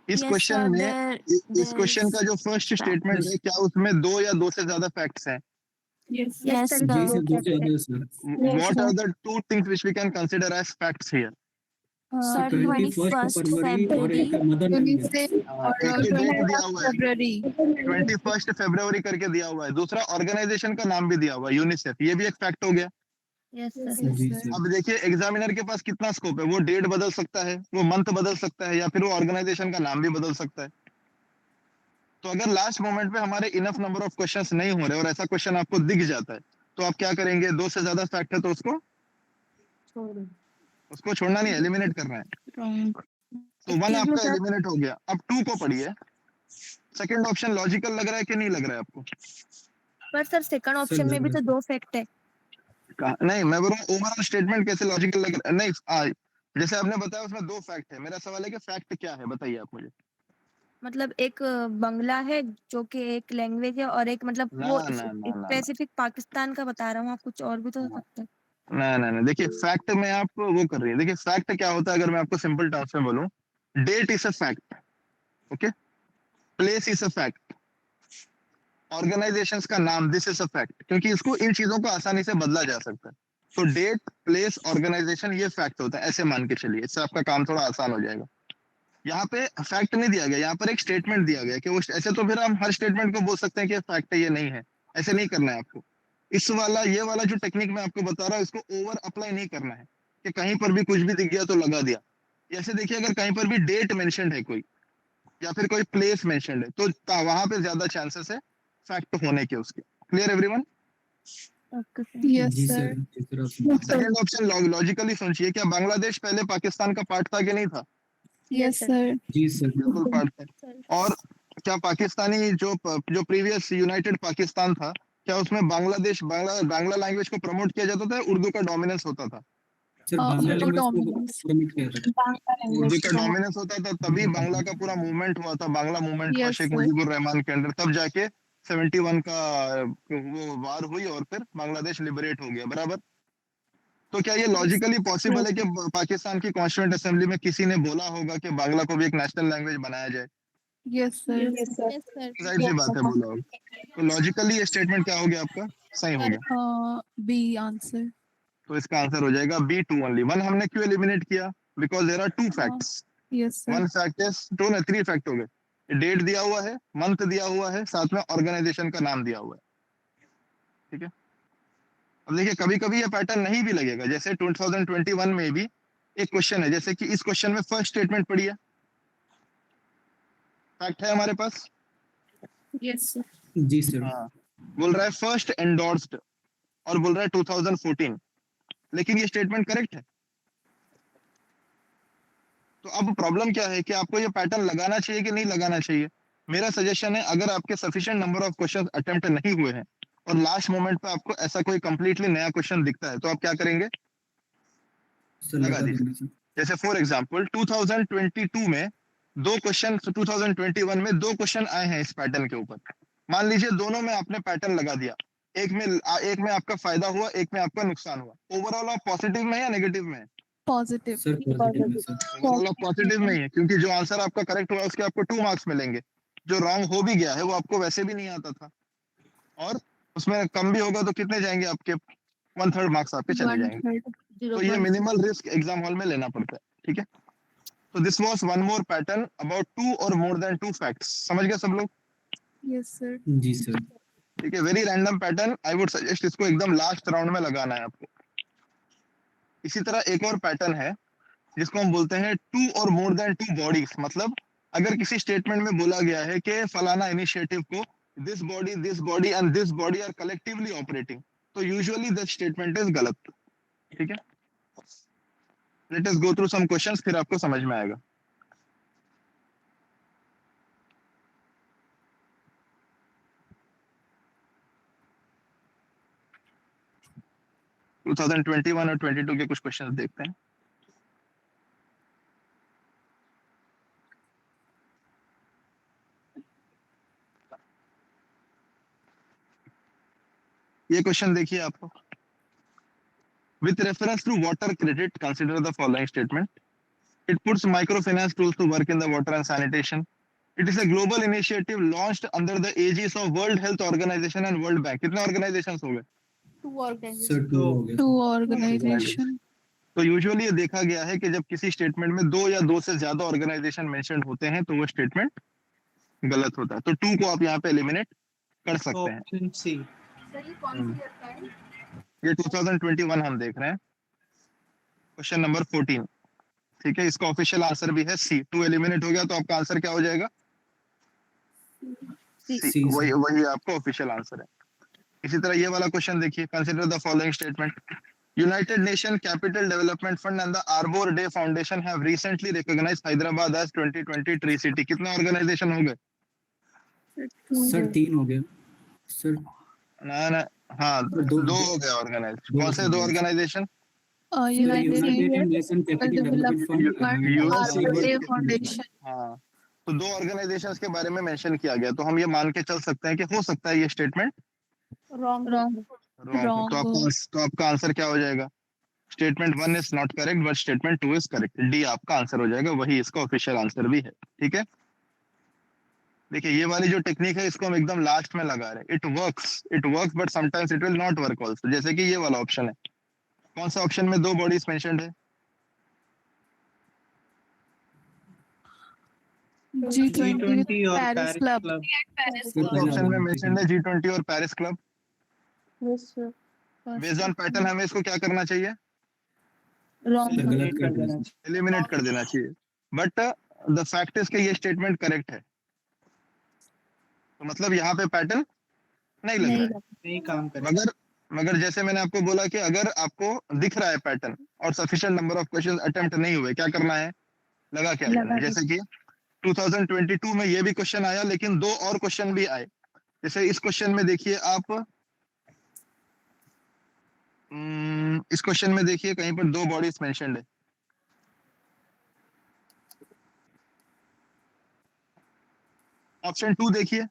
इस क्वेश्चन में इस क्वेश्चन का जो फर्स्ट स्टेटमेंट है, क्या उसमें 2 या 2 से ज्यादा फैक्ट्स हैं? यस जी सर, 2 से ज्यादा sir. What are the 2 things which we can consider as facts here? Sir, 21 फरवरी और एक मदर लैंग्वेज। एक डेट दिया हुआ है, 21 फरवरी करके दिया हुआ है। दूसरा ऑर्गेनाइजेशन का नाम भी दिया हुआ है, यूनिसेफ। ये भी एक फैक्ट हो गया। Yes, sir. जी सर अब देखिए एग्जामिनर के पास कितना स्कोप है, वो डेट बदल सकता है, वो मंथ बदल सकता है, या फिर वो ऑर्गेनाइजेशन का नाम भी बदल सकता है। तो अगर लास्ट मोमेंट पे हमारे इनफ नंबर ऑफ क्वेश्चंस नहीं हो रहे और ऐसा क्वेश्चन आपको दिख जाता है, तो आप क्या करेंगे? 2 से ज्यादा फैक्ट है तो उसको छोड़ना नहीं, एलिमिनेट करना है। तो 1 Excuse me, आपका sir. एलिमिनेट हो गया। अब 2 को पढ़िए। सेकंड ऑप्शन लॉजिकल लग रहा है कि नहीं लग रहा है आपको? पर सर सेकंड ऑप्शन में भी तो 2 फैक्ट है। नहीं, मैं बोल रहा हूँ ओवरऑल स्टेटमेंट कैसे लॉजिकल लग रहा है? नहीं, जैसे आपने बताया उसमें 2 फैक्ट है। मेरा सवाल है कि फैक्ट क्या है, बताइए आप मुझे। मतलब एक बंगला है जो कि एक लैंग्वेज है, और एक मतलब ना वो ना ना ना ना स्पेसिफिक पाकिस्तान का बता रहा हूँ, आप कुछ और भी तो हो सकता है। ना ना ना देखिए, फैक्ट में आप वो कर रही है। देखिए फैक्ट क्या होता है, अगर मैं आपको सिंपल टर्म्स में बोलूं, date is a fact, okay, place is a fact, organisations का नाम दिस इज अ फैक्ट, क्योंकि इसको इन चीजों को आसानी से बदला जा सकता है। तो डेट, प्लेस, ऑर्गेनाइजेशन ये फैक्ट होता है, ऐसे मान के चलिए, इससे आपका काम थोड़ा आसान हो जाएगा। यहाँ पे फैक्ट नहीं दिया गया, यहाँ पर एक स्टेटमेंट दिया गया कि वो ऐसे, तो फिर हम हर स्टेटमेंट को बोल सकते हैं कि फैक्ट है ये नहीं है, ऐसे नहीं करना है आपको। इस वाला ये वाला जो टेक्निक मैं आपको बता रहा हूँ, इसको ओवर अप्लाई नहीं करना है कि कहीं पर भी कुछ भी दिख गया तो लगा दिया। जैसे देखिए, अगर कहीं पर भी डेट मेंशन्ड है कोई, या फिर कोई प्लेस मेंशन्ड है, तो वहां पे ज्यादा चांसेस है फैक्ट होने के उसके। Clear everyone? यस जी sir. Sir second option logically सोचिए, क्या बांग्लादेश पहले पाकिस्तान का पार्ट था कि नहीं था? Yes sir. जी सर बिल्कुल पार्ट था। और क्या पाकिस्तानी जो प्रीवियस यूनाइटेड पाकिस्तान था, क्या उसमें बांग्ला लैंग्वेज को प्रमोट किया जाता था, उर्दू का डोमिनेंस होता था? सर बांग्ला लैंग्वेज को डोमिनेंस प्रमोट किया था। उर्दू का डोमिनेंस होता था, तभी बांग्ला का पूरा मूवमेंट हुआ था। बांग्ला मूवमेंट हुआ यस शेख सर। मुजीबुर रहमान के अंडर, तब जाके 71 का वो वार हुई और फिर बांग्लादेश लिबरेट हो गया, बराबर? तो क्या ये लॉजिकली पॉसिबल है कि पाकिस्तान की कॉन्स्टिट्यूएंट असेंबली में किसी ने बोला होगा कि बांग्ला को भी एक नेशनल लैंग्वेज बनाया जाए? Yes sir. जाहिर सी बात है, बोला होगा। तो लॉजिकली ये स्टेटमेंट क्या हो गया आपका? सही हो गया। B answer. तो इसका आंसर हो जाएगा बी, 2 ओनली। 1 हमने क्यों एलिमिनेट किया? बिकॉज देयर आर 2 फैक्ट्स। Yes sir. 1 फैक्ट इज 2 ने 3 फैक्ट हो गए। डेट दिया हुआ है, मंथ दिया हुआ है, साथ में ऑर्गेनाइजेशन का नाम दिया हुआ है। ठीक है, अब देखिए कभी कभी ये पैटर्न नहीं भी लगेगा। जैसे 2021 में भी एक क्वेश्चन है, जैसे कि इस क्वेश्चन में फर्स्ट स्टेटमेंट पढ़ी है, फैक्ट है हमारे पास। Yes sir. जी सर हाँ, बोल रहा है फर्स्ट एंडोर्स्ड, और बोल रहा है 2014, लेकिन ये स्टेटमेंट करेक्ट है। तो अब प्रॉब्लम क्या है कि आपको ये पैटर्न लगाना चाहिए कि नहीं लगाना चाहिए? मेरा सजेशन है, अगर आपके sufficient number of questions attempt नहीं हुए हैं और लास्ट मोमेंट पे आपको ऐसा कोई कंप्लीटली नया क्वेश्चन दिखता है, तो आप क्या करेंगे? सर लगा लगा दीजिए। देंगे सर। जैसे फॉर एग्जांपल 2022 में 2 क्वेश्चन, 2021 में 2 क्वेश्चन आए हैं इस पैटर्न के ऊपर। मान लीजिए दोनों में आपने पैटर्न लगा दिया, एक में आपका फायदा हुआ, एक में आपका नुकसान हुआ। ओवरऑल आप पॉजिटिव में या नेगेटिव में? पॉजिटिव। सर पॉजिटिव में सर। ओवरऑल आप पॉजिटिव में ही है, क्योंकि जो आंसर आपका करेक्ट हुआ उसके आपको 2 मार्क्स मिलेंगे। जो रॉन्ग हो भी गया है वो आपको वैसे भी नहीं आता था, और उसमें कम भी होगा तो कितने जाएंगे आपके? 1/3 मार्क्स आपके चले जाएंगे। तो ये मिनिमल रिस्क एग्जाम हॉल में लेना पड़ता है। ठीक है, तो this was one more pattern about 2 और मोर देन 2 फैक्ट्स। समझ गए सब लोग? Yes sir. जी सर ठीक है, very random pattern. I would suggest इसको एकदम लास्ट राउंड में लगाना है आपको। इसी तरह एक और पैटर्न है जिसको हम बोलते हैं 2 और मोर देन 2 बॉडीज। मतलब अगर किसी स्टेटमेंट में बोला गया है कि फलाना इनिशिएटिव को this body and this body are collectively operating, तो यूजुअली दैट स्टेटमेंट इज गलत। ठीक है, let us go through some questions, फिर आपको समझ में आएगा। टू 2021 और 22 के कुछ क्वेश्चंस देखते हैं। ये क्वेश्चन देखिए आपको। With reference to water credit, consider the following statement. It puts microfinance tools to work in the water and sanitation. It is a global initiative launched under the aegis of World Health Organization and World Bank. कितने organizations हो गए? सर 2 हो गया। 2 ऑर्गेनाइजेशन। तो यूजुअली ये देखा गया है कि जब किसी स्टेटमेंट में 2 या 2 से ज्यादा ऑर्गेनाइजेशन मेंशन होते हैं तो वो स्टेटमेंट गलत होता है। तो 2 को आप यहाँ पे एलिमिनेट कर सकते हैं। Option C. ये 2021 हम देख रहे हैं, क्वेश्चन नंबर 14। ठीक है, इसका ऑफिशियल आंसर भी है सी। 2 एलिमिनेट हो गया तो आपका आंसर क्या हो जाएगा? सी। वही आपका ऑफिशियल आंसर है। इसी तरह ये वाला क्वेश्चन देखिए, consider the following statement. United Nation capital development Fund and the Arbor Day Foundation have recently recognized Hyderabad as 2020 tree city. कितने ऑर्गेनाइजेशन हो गए? सर 3 हो गया सर। ना हाँ, दो हो गए ऑर्गेनाइज। कौन से दो organisation? United Nation capital development fund foundation. हाँ, तो दो ऑर्गेनाइजेशंस के बारे में मेंशन किया गया, तो हम ये मान के चल सकते हैं कि हो सकता है ये स्टेटमेंट रॉन्ग। तो आपका आंसर क्या हो जाएगा? Statement 1 is not correct but statement 2 is correct. D आपका आंसर हो जाएगा, वही इसका ऑफिशियल आंसर भी है। ठीक है, देखिए ये वाली जो टेक्निक है इसको हम एकदम लास्ट में लगा रहे हैं। It works but sometimes it will not work also. जैसे कि ये वाला ऑप्शन है, कौन सा ऑप्शन में 2 बॉडीज मेंशन्ड है? G20 और पेरिस क्लब। ऑप्शन में मेंशन्ड है G20 और Paris club. Based on pattern हमें इसको क्या करना चाहिए? एलिमिनेट कर देना चाहिए। बट द फैक्ट इज कि ये स्टेटमेंट करेक्ट है, तो मतलब यहाँ पे पैटर्न नहीं लग रहा है, नहीं काम करेगा। मगर जैसे मैंने आपको बोला कि अगर आपको दिख रहा है पैटर्न और sufficient number of question attempt नहीं हुए, क्या करना है? लगा क्या देना है। जैसे कि 2022 में ये भी क्वेश्चन आया, लेकिन 2 और क्वेश्चन भी आए। जैसे इस क्वेश्चन में देखिए आप, इस क्वेश्चन में देखिए कहीं पर 2 बॉडीज मेंशन्ड है। ऑप्शन 2 देखिए,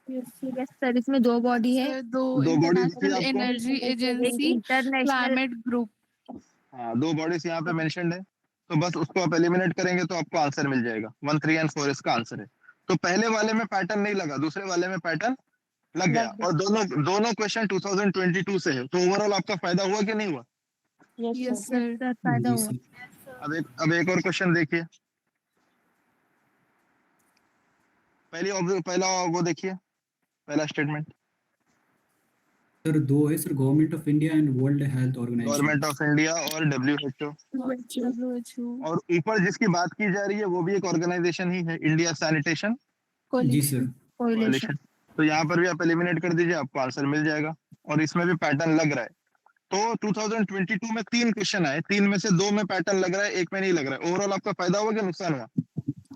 सर इसमें 2 बॉडी है, दो bodies energy agency, climate group. हाँ, 2 बॉडीज यहाँ पे मेंशन्ड है, तो बस उसको आप एलिमिनेट करेंगे तो आपको आंसर मिल जाएगा। 1, 3 एंड 4 इसका आंसर है। तो पहले वाले में पैटर्न नहीं लगा, दूसरे वाले में पैटर्न लग गया, और दोनों क्वेश्चन 2022 से है। तो ओवरऑल आपका फायदा हुआ कि नहीं हुआ? यस सर, फायदा हुआ। अब एक और क्वेश्चन देखिए। पहला वो देखिए, पहला स्टेटमेंट। सर 2 है sir, government of India and world health organisation. Government of India और WHO। और ऊपर जिसकी बात की जा रही है वो भी एक ऑर्गेनाइजेशन ही है, इंडिया सैनिटेशन जी सर कोलिशन। तो यहाँ पर भी आप एलिमिनेट कर दीजिए, आपको आंसर मिल जाएगा। और इसमें भी पैटर्न लग रहा है। तो 2022 में 3 क्वेश्चन आए, 3 में से 2 में पैटर्न लग रहा है, 1 में नहीं लग रहा है। ओवरऑल आपका फायदा हुआ कि नुकसान हुआ?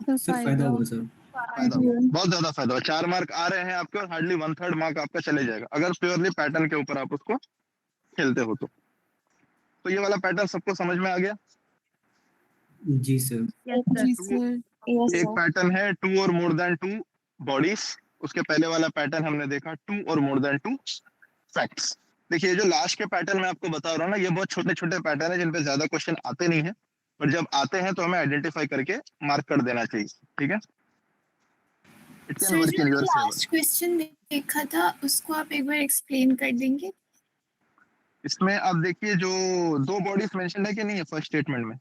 सर फायदा हुआ सर। बहुत ज्यादा फायदा हुआ। 4 मार्क आ रहे हैं आपके, और हार्डली 1/3 मार्क आपका चले जाएगा अगर प्योरली पैटर्न के ऊपर आप उसको खेलते हो तो ये वाला पैटर्न सबको समझ में आ गया? जी सर। एक पैटर्न है 2 और मोर देन 2 बॉडीज। उसके पहले वाला पैटर्न हमने देखा 2 और मोर देन 2 फैक्ट्स। देखिए जो लास्ट के पैटर्न मैं आपको बता रहा हूँ ना, ये बहुत छोटे छोटे पैटर्न है जिन पे ज्यादा क्वेश्चन आते नहीं है, पर जब आते हैं तो हमें आइडेंटिफाई करके मार्क कर देना चाहिए। ठीक है, it can work in your favour. Last question देखा था, उसको आप एक बार एक्सप्लेन कर देंगे? इसमें आप देखिए जो 2 बॉडीज मेंशन है कि नहीं है फर्स्ट स्टेटमेंट में?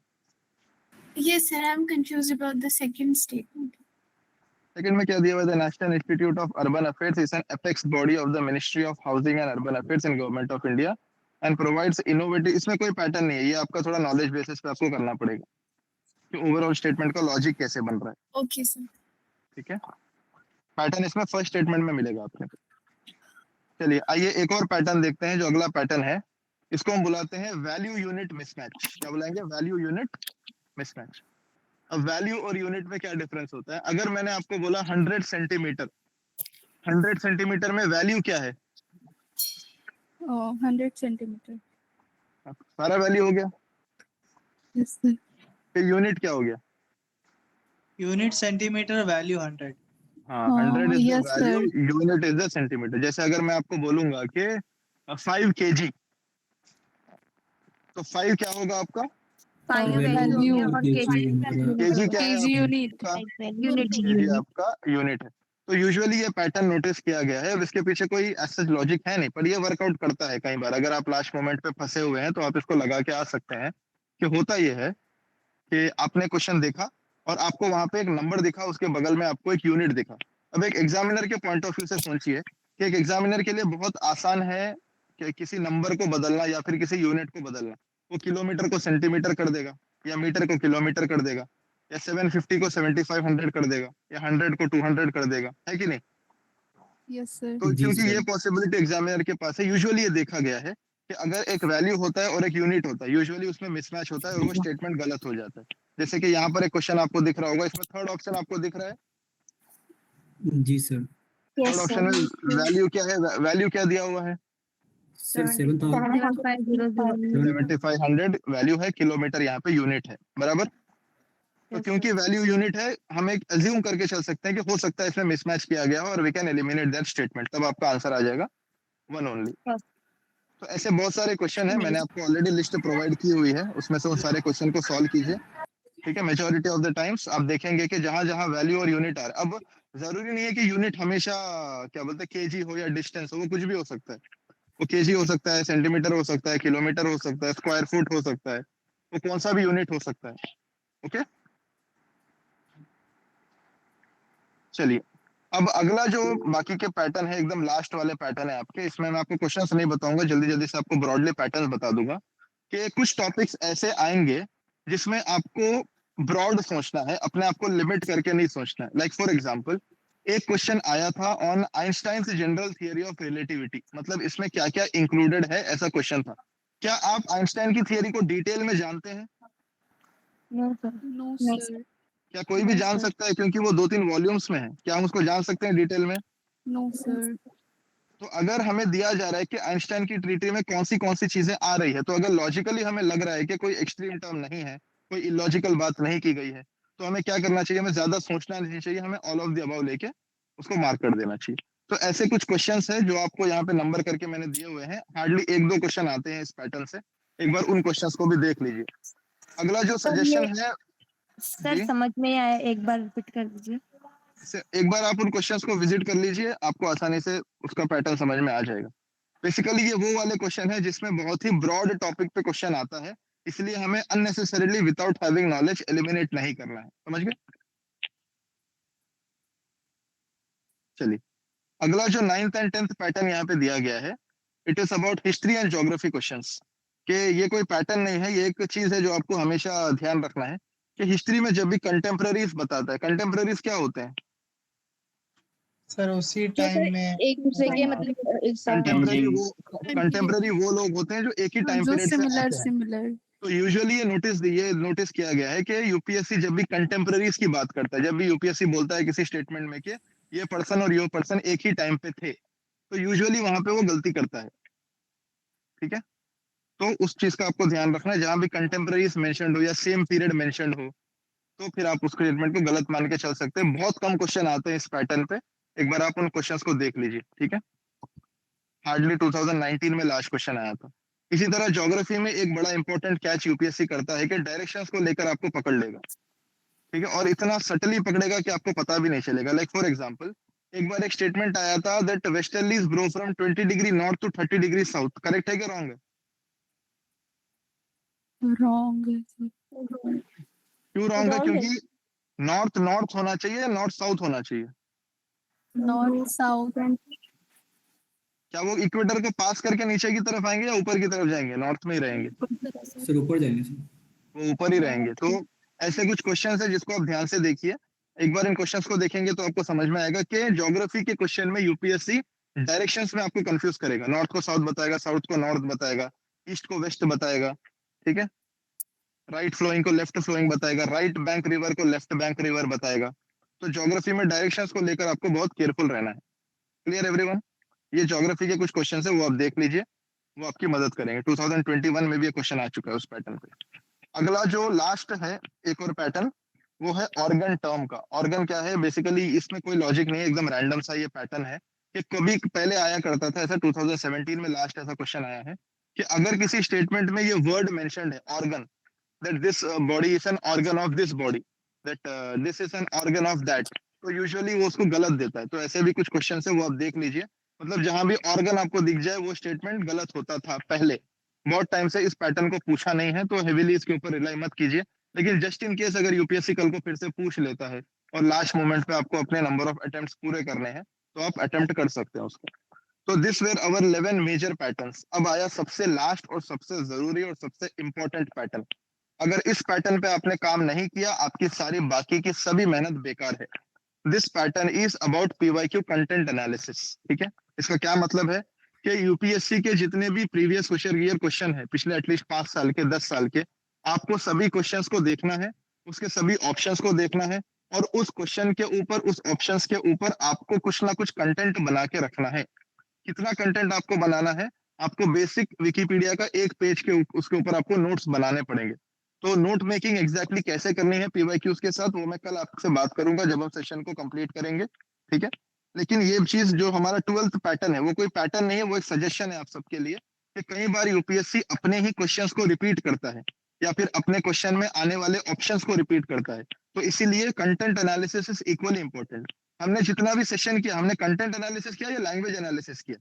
Yes sir, I am confused about the second statement. Second में क्या दिया हुआ है? The national institute of urban affairs is an apex body of the ministry of housing and urban affairs in government of India and provides innovative. इसमें कोई पैटर्न नहीं है, ये आपका थोड़ा नॉलेज बेसिस पे आपको करना पड़ेगा कि ओवरऑल स्टेटमेंट का लॉजिक कैसे बन रहा है। Okay sir. ठीक है, पैटर्न इसमें फर्स्ट स्टेटमेंट में मिलेगा आपको। चलिए आइए एक और पैटर्न देखते हैं। जो अगला पैटर्न है इसको हम बुलाते हैं वैल्यू यूनिट मिसमैच। क्या बुलाएंगे? Value unit mismatch. अब वैल्यू और यूनिट में क्या डिफरेंस होता है? अगर मैंने आपको बोला 100 सेंटीमीटर, 100 सेंटीमीटर में वैल्यू क्या है? 100 सेंटीमीटर। सारा वैल्यू हो गया। Yes sir. फिर यूनिट क्या हो गया? Unit centimetre, value 100। हाँ, 100 is the value, unit is the centimetre. जैसे अगर मैं आपको बोलूंगा कि 5 kg, तो 5 क्या होगा आपका? केजी क्या है? यूनिट आपका यूनिट है। तो यूजुअली ये पैटर्न नोटिस किया गया है। अब इसके पीछे कोई ऐसा लॉजिक है नहीं, पर ये वर्कआउट करता है कई बार। अगर आप लास्ट मोमेंट पे फंसे हुए हैं तो आप इसको लगा के आ सकते हैं कि होता ये है कि आपने क्वेश्चन देखा और आपको वहां पे एक नंबर दिखा, उसके बगल में आपको एक यूनिट दिखा। अब एक एग्जामिनर के पॉइंट ऑफ व्यू से सोचिए कि एक एग्जामिनर के लिए बहुत आसान है कि किसी नंबर को बदलना या फिर किसी यूनिट को बदलना। वो किलोमीटर को सेंटीमीटर कर देगा, या मीटर को किलोमीटर कर देगा, या 750 को 7500 कर देगा, या 100 को 200 कर देगा, है कि नहीं? Yes sir. तो जी क्योंकि सर। ये पॉसिबिलिटी एग्जामिनर के पास है, यूजुअली ये देखा गया है कि अगर एक वैल्यू होता है और एक यूनिट होता है, यूजुअली उसमें मिसमैच होता है और वो स्टेटमेंट गलत हो जाता है। जैसे कि यहाँ पर एक क्वेश्चन आपको दिख रहा होगा, इसमें थर्ड ऑप्शन आपको दिख रहा है। जी sir. Third Yes, option sir. में वैल्यू क्या है, वैल्यू क्या दिया हुआ है? सर 7000 7500 वैल्यू है, किलोमीटर यहाँ पे यूनिट है, बराबर। तो क्योंकि वैल्यू यूनिट है, हम एक अज्यूम करके चल सकते हैं कि हो सकता है इसमें मिसमैच किया गया हो और we can eliminate that statement, तब आपका आंसर आ जाएगा 1 ओनली। तो ऐसे बहुत सारे क्वेश्चन है, मैंने आपको ऑलरेडी लिस्ट प्रोवाइड की हुई है, उसमें से उन सारे क्वेश्चन को सॉल्व कीजिए, ठीक है। मेजोरिटी ऑफ द टाइम्स आप देखेंगे कि जहां जहां वैल्यू और यूनिट आ रहा है, अब जरूरी नहीं है कि यूनिट हमेशा क्या बोलते हैं केजी हो या डिस्टेंस हो, वो कुछ भी हो सकता है। वो केजी हो सकता है, सेंटीमीटर हो सकता है, किलोमीटर हो सकता है, स्क्वायर फुट हो सकता है, वो कौन सा भी यूनिट हो सकता है। ओके, चलिए अब अगला जो बाकी के पैटर्न है, एकदम लास्ट वाले पैटर्न है आपके, इसमें मैं आपको क्वेश्चंस नहीं बताऊंगा, जल्दी जल्दी से आपको ब्रॉडली पैटर्न बता दूंगा कि कुछ टॉपिक्स ऐसे आएंगे जिसमें आपको ब्रॉड सोचना है, अपने आप को लिमिट करके नहीं सोचना है। लाइक फॉर एग्जांपल एक क्वेश्चन आया था on Einstein's general theory of relativity, मतलब इसमें क्या क्या इंक्लूडेड है, ऐसा क्वेश्चन था। क्या आप आइंस्टाइन की थियरी को डिटेल में जानते हैं? No sir. क्या कोई भी जान सकता है? क्योंकि वो 2-3 वॉल्यूम्स में है, क्या हम उसको जान सकते हैं डिटेल में? No sir. तो अगर हमें दिया जा रहा है कि आइंस्टाइन की ट्रीटी में कौन सी चीजें आ रही है, तो अगर लॉजिकली हमें लग रहा है कि कोई एक्सट्रीम टर्म नहीं है, कोई इलॉजिकल बात नहीं की गई है, तो हमें क्या करना चाहिए? हमें ज्यादा सोचना नहीं चाहिए, हमें ऑल ऑफ द अबव लेके उसको मार्क कर देना चाहिए। तो ऐसे कुछ क्वेश्चंस है जो आपको यहाँ पे नंबर करके मैंने दिए हुए हैं, हार्डली 1-2 क्वेश्चन आते हैं इस पैटर्न से, एक बार उन क्वेश्चंस को भी देख लीजिए। अगला जो सजेशन है, सर जी? समझ में आया, एक बार रिपीट कर दीजिए। एक बार आप उन क्वेश्चंस को विजिट कर लीजिए, आपको आसानी से उसका पैटर्न समझ में आ जाएगा। बेसिकली ये वो वाले क्वेश्चन है जिसमें बहुत ही ब्रॉड टॉपिक पे क्वेश्चन आता है, इसलिए हमें unnecessarily without having knowledge eliminate नहीं करना है, समझ गए? चलिए अगला जो 9th एंड 10th पैटर्न यहाँ पे दिया गया है, it is about history and geography questions. कि ये कोई पैटर्न नहीं है, ये एक चीज है जो आपको हमेशा ध्यान रखना है कि हिस्ट्री में जब भी कंटेम्पररीज बताता है, कंटेम्पररीज क्या होते हैं? सर उसी टाइम में एक दूसरे के मतलब कंटेम्पररी वो लोग होते हैं जो एक ही टाइम जो पीरियड से सिमिलर आते हैं। सिमिलर। तो यूजुअली ये नोटिस किया गया है कि यूपीएससी जब भी कंटेम्पररीज की बात करता है, जब भी यूपीएससी बोलता है किसी स्टेटमेंट में कि ये पर्सन और ये पर्सन एक ही टाइम पे थे, तो यूजुअली वहां पे वो गलती करता है, ठीक है। तो उस चीज का आपको ध्यान रखना है, जहां भी कंटेम्पररीज मेंशन्ड हो या सेम पीरियड मेंशन्ड हो, तो फिर आप उस स्टेटमेंट को गलत मान के चल सकते हैं। बहुत कम क्वेश्चन आते हैं इस पैटर्न पे, एक बार आप उन क्वेश्चंस को देख लीजिए, ठीक है। हार्डली 2019 में लास्ट क्वेश्चन आया था। इसी तरह ज्योग्राफी में एक बड़ा इंपॉर्टेंट कैच यूपीएससी करता है कि डायरेक्शंस को लेकर आपको पकड़ लेगा, ठीक है, और इतना सटली पकड़ेगा कि आपको पता भी नहीं चलेगा। लाइक फॉर एग्जांपल एक बार एक स्टेटमेंट आया था that westerlies blow from 20 degree north to 30 degree south, correct है क्या रॉन्ग है? रॉन्ग है। क्यों रॉन्ग है? क्योंकि नॉर्थ नॉर्थ होना चाहिए या नॉर्थ साउथ होना चाहिए? North south. क्या वो इक्वेटर को पास करके नीचे की तरफ आएंगे या ऊपर की तरफ जाएंगे? नॉर्थ में ही रहेंगे? सर ऊपर जाएंगे सर। वो ऊपर ही रहेंगे। तो ऐसे कुछ क्वेश्चंस है जिसको आप ध्यान से देखिए, एक बार इन क्वेश्चंस को देखेंगे तो आपको समझ में आएगा कि ज्योग्राफी के क्वेश्चन में यूपीएससी डायरेक्शंस में आपको कंफ्यूज करेगा, नॉर्थ को साउथ बताएगा, साउथ को नॉर्थ बताएगा, ईस्ट को वेस्ट बताएगा, ठीक है, राइट फ्लोइंग को लेफ्ट फ्लोइंग बताएगा, राइट बैंक रिवर को लेफ्ट बैंक रिवर बताएगा। तो ज्योग्राफी में डायरेक्शंस को लेकर आपको बहुत केयरफुल रहना है। Clear everyone? ये ज्योग्राफी के कुछ क्वेश्चन है, वो आप देख लीजिए, वो आपकी मदद करेंगे। 2021 में भी क्वेश्चन आ चुका है उस पैटर्न पे। अगला जो लास्ट है एक और पैटर्न, वो है ऑर्गन टर्म का। ऑर्गन क्या है? बेसिकली इसमें कोई लॉजिक नहीं है, एकदम रैंडम सा ये पैटर्न है कि कभी पहले आया करता था, ऐसा 2017 में लास्ट ऐसा क्वेश्चन आया है कि अगर किसी स्टेटमेंट में ये वर्ड मेंशन्ड है organ, that this body is an organ of this body, that this is an organ of that, तो यूजुअली वो उसको गलत देता है। तो ऐसे भी कुछ क्वेश्चन है, वो आप देख लीजिए। मतलब जहां भी ऑर्गन आपको दिख जाए वो स्टेटमेंट गलत होता था पहले, बहुत टाइम से इस पैटर्न को पूछा नहीं है, तो हेवीली इसके ऊपर रिलाई मत कीजिए। लेकिन जस्ट इन केस अगर यूपीएससी कल को फिर से पूछ लेता है और लास्ट मोमेंट पे आपको अपने नंबर ऑफ अटेम्प्ट्स पूरे करने हैं, तो आप अटेम्प्ट कर सकते हैं उसको। तो this were our 11 major patterns. अब आया सबसे लास्ट और सबसे जरूरी और सबसे इंपॉर्टेंट पैटर्न। अगर इस पैटर्न पे आपने काम नहीं किया, आपकी सारी बाकी की सभी मेहनत बेकार है। This pattern is about PYQ content analysis. ठीक है, इसका क्या मतलब है कि यूपीएससी के जितने भी प्रीवियस ईयर क्वेश्चन है, पिछले एटलीस्ट 5 साल के, 10 साल के, आपको सभी क्वेश्चंस को देखना है, उसके सभी ऑप्शंस को देखना है, और उस क्वेश्चन के ऊपर, उस ऑप्शंस के ऊपर आपको कुछ ना कुछ कंटेंट बना के रखना है। कितना कंटेंट आपको बनाना है? आपको बेसिक विकिपीडिया का एक पेज के उसके ऊपर आपको नोट्स बनाने पड़ेंगे। तो नोट मेकिंग एग्जैक्टली कैसे करनी है पीवाईक्यूज के साथ, वो मैं कल आपसे बात करूंगा जब हम सेशन को कंप्लीट करेंगे। ठीक है, लेकिन ये चीज जो हमारा 12th पैटर्न है, वो कोई पैटर्न नहीं है, वो एक सजेशन है आप सबके लिए कि कई बार यूपीएससी अपने ही क्वेश्चंस को रिपीट करता है या फिर अपने क्वेश्चन में आने वाले ऑप्शंस को रिपीट करता है। तो इसीलिए content analysis is equally important. हमने जितना भी सेशन किया, हमने कंटेंट एनालिसिस किया या लैंग्वेज एनालिसिस किया?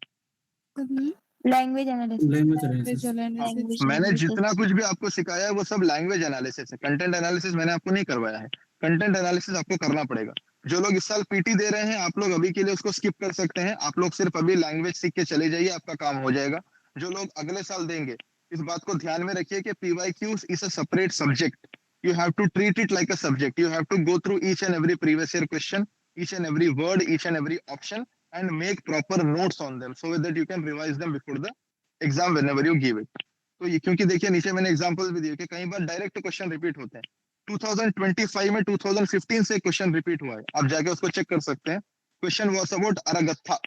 Language analysis. मैंने जितना कुछ भी आपको सिखाया है वो सब लैंग्वेज एनालिसिस है। कंटेंट एनालिसिस मैंने आपको नहीं करवाया है। कंटेंट एनालिसिस आपको करना पड़ेगा। जो लोग इस साल पीटी दे रहे हैं, आप लोग अभी के लिए उसको स्किप कर सकते हैं। आप लोग सिर्फ अभी लैंग्वेज सीख के चले जाइए, आपका काम हो जाएगा। जो लोग अगले साल देंगे, इस बात को ध्यान में रखिए कि PYQs is a separate subject. You have to treat it like a subject. You have to go through each and every previous year question, each and every word, each and every option, and make proper notes on them so that you can revise them before the exam whenever you give it. तो ये, क्योंकि देखिए नीचे मैंने एग्जांपल्स भी दिए कि कई बार डायरेक्ट क्वेश्चन रिपीट होते हैं। 2025 में 2015 से क्वेश्चन रिपीट हुआ है, आप जाके उसको चेक कर सकते हैं। क्वेश्चन वाज अबाउट अरागत्था।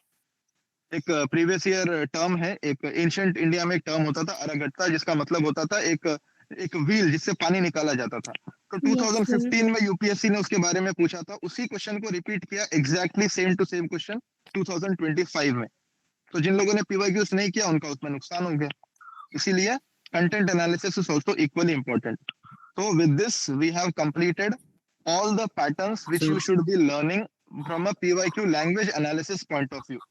एक प्रीवियस ईयर टर्म है, एक एंशिएंट इंडिया में एक टर्म होता था अरागत्था, जिसका मतलब होता था एक व्हील जिससे पानी निकाला जाता था। तो 2015 में यूपीएससी ने उसके बारे में पूछा था, उसी क्वेश्चन को रिपीट किया exactly same to same question 2025 में। तो जिन लोगों ने पीवाईक्यूज नहीं किया उनका उसमें नुकसान हो गया। इसीलिए content analysis is also equally important. So with this, we have completed all the patterns which you should be learning from a PYQ language analysis point of view.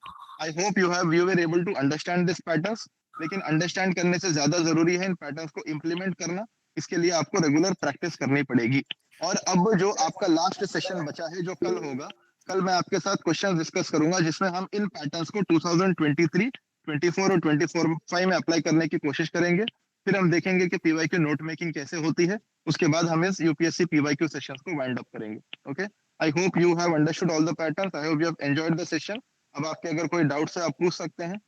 I hope you were able to understand these patterns. लेकिन अंडरस्टैंड करने से ज्यादा जरूरी है इन पैटर्न्स को इम्प्लीमेंट करना। इसके लिए आपको रेगुलर प्रैक्टिस करनी पड़ेगी। और अब जो आपका लास्ट सेशन बचा है, जो कल होगा, कल मैं आपके साथ क्वेश्चन डिस्कस करूंगा जिसमें हम इन पैटर्न्स को 2023, 24 और 25 में अप्लाई करने की कोशिश करेंगे। फिर हम देखेंगे कि पीवाईक्यू नोट मेकिंग कैसे होती है। उसके बाद हम इस यूपीएससी पीवाईक्यू सेशंस को वाइंड अप करेंगे। Okay, I hope you have understood all the patterns. I hope you have enjoyed the session. अब आपके अगर कोई डाउट्स है आप पूछ सकते हैं।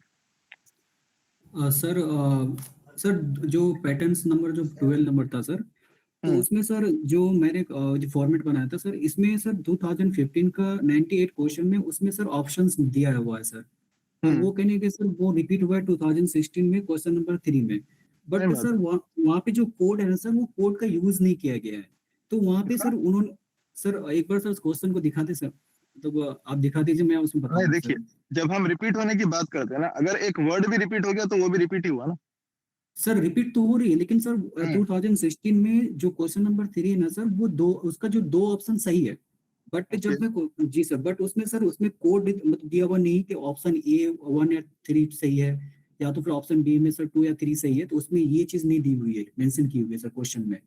सर जो पैटर्न्स नंबर जो 12 नंबर था सर, तो उसमें सर जो मैंने जो फॉर्मेट बनाया था सर, इसमें सर 2015 का 98 क्वेश्चन में उसमें सर ऑप्शंस दिया हुआ है सर। तो वो कहने के सर वो रिपीट हुआ है 2016 में क्वेश्चन नंबर 3 में। बट सर वहाँ पे जो कोड है ना सर, वो कोड का यूज नहीं किया गया है। तो वहाँ पे सर उन्होंने, सर एक बार सर क्वेश्चन को दिखाते सर, तो आप दिखा दीजिए, मैं उसमें बता। देखिए, जब हम रिपीट होने की बात करते हैं ना, अगर एक वर्ड भी रिपीट हो गया तो वो भी रिपीट ही हुआ ना सर। रिपीट तो हो रही है, लेकिन सर 2016 में जो क्वेश्चन नंबर 3 है ना सर, वो उसका जो 2 ऑप्शन सही है। बट जब मैं जी सर, बट उसमें सर उसमें कोड दिया हुआ नहीं कि ऑप्शन ए 1 या 3 सही है, या तो फिर ऑप्शन बी में सर 2 या 3 सही है। तो उसमें ये चीज नहीं दी हुई है, मेंशन की हुई है सर क्वेश्चन में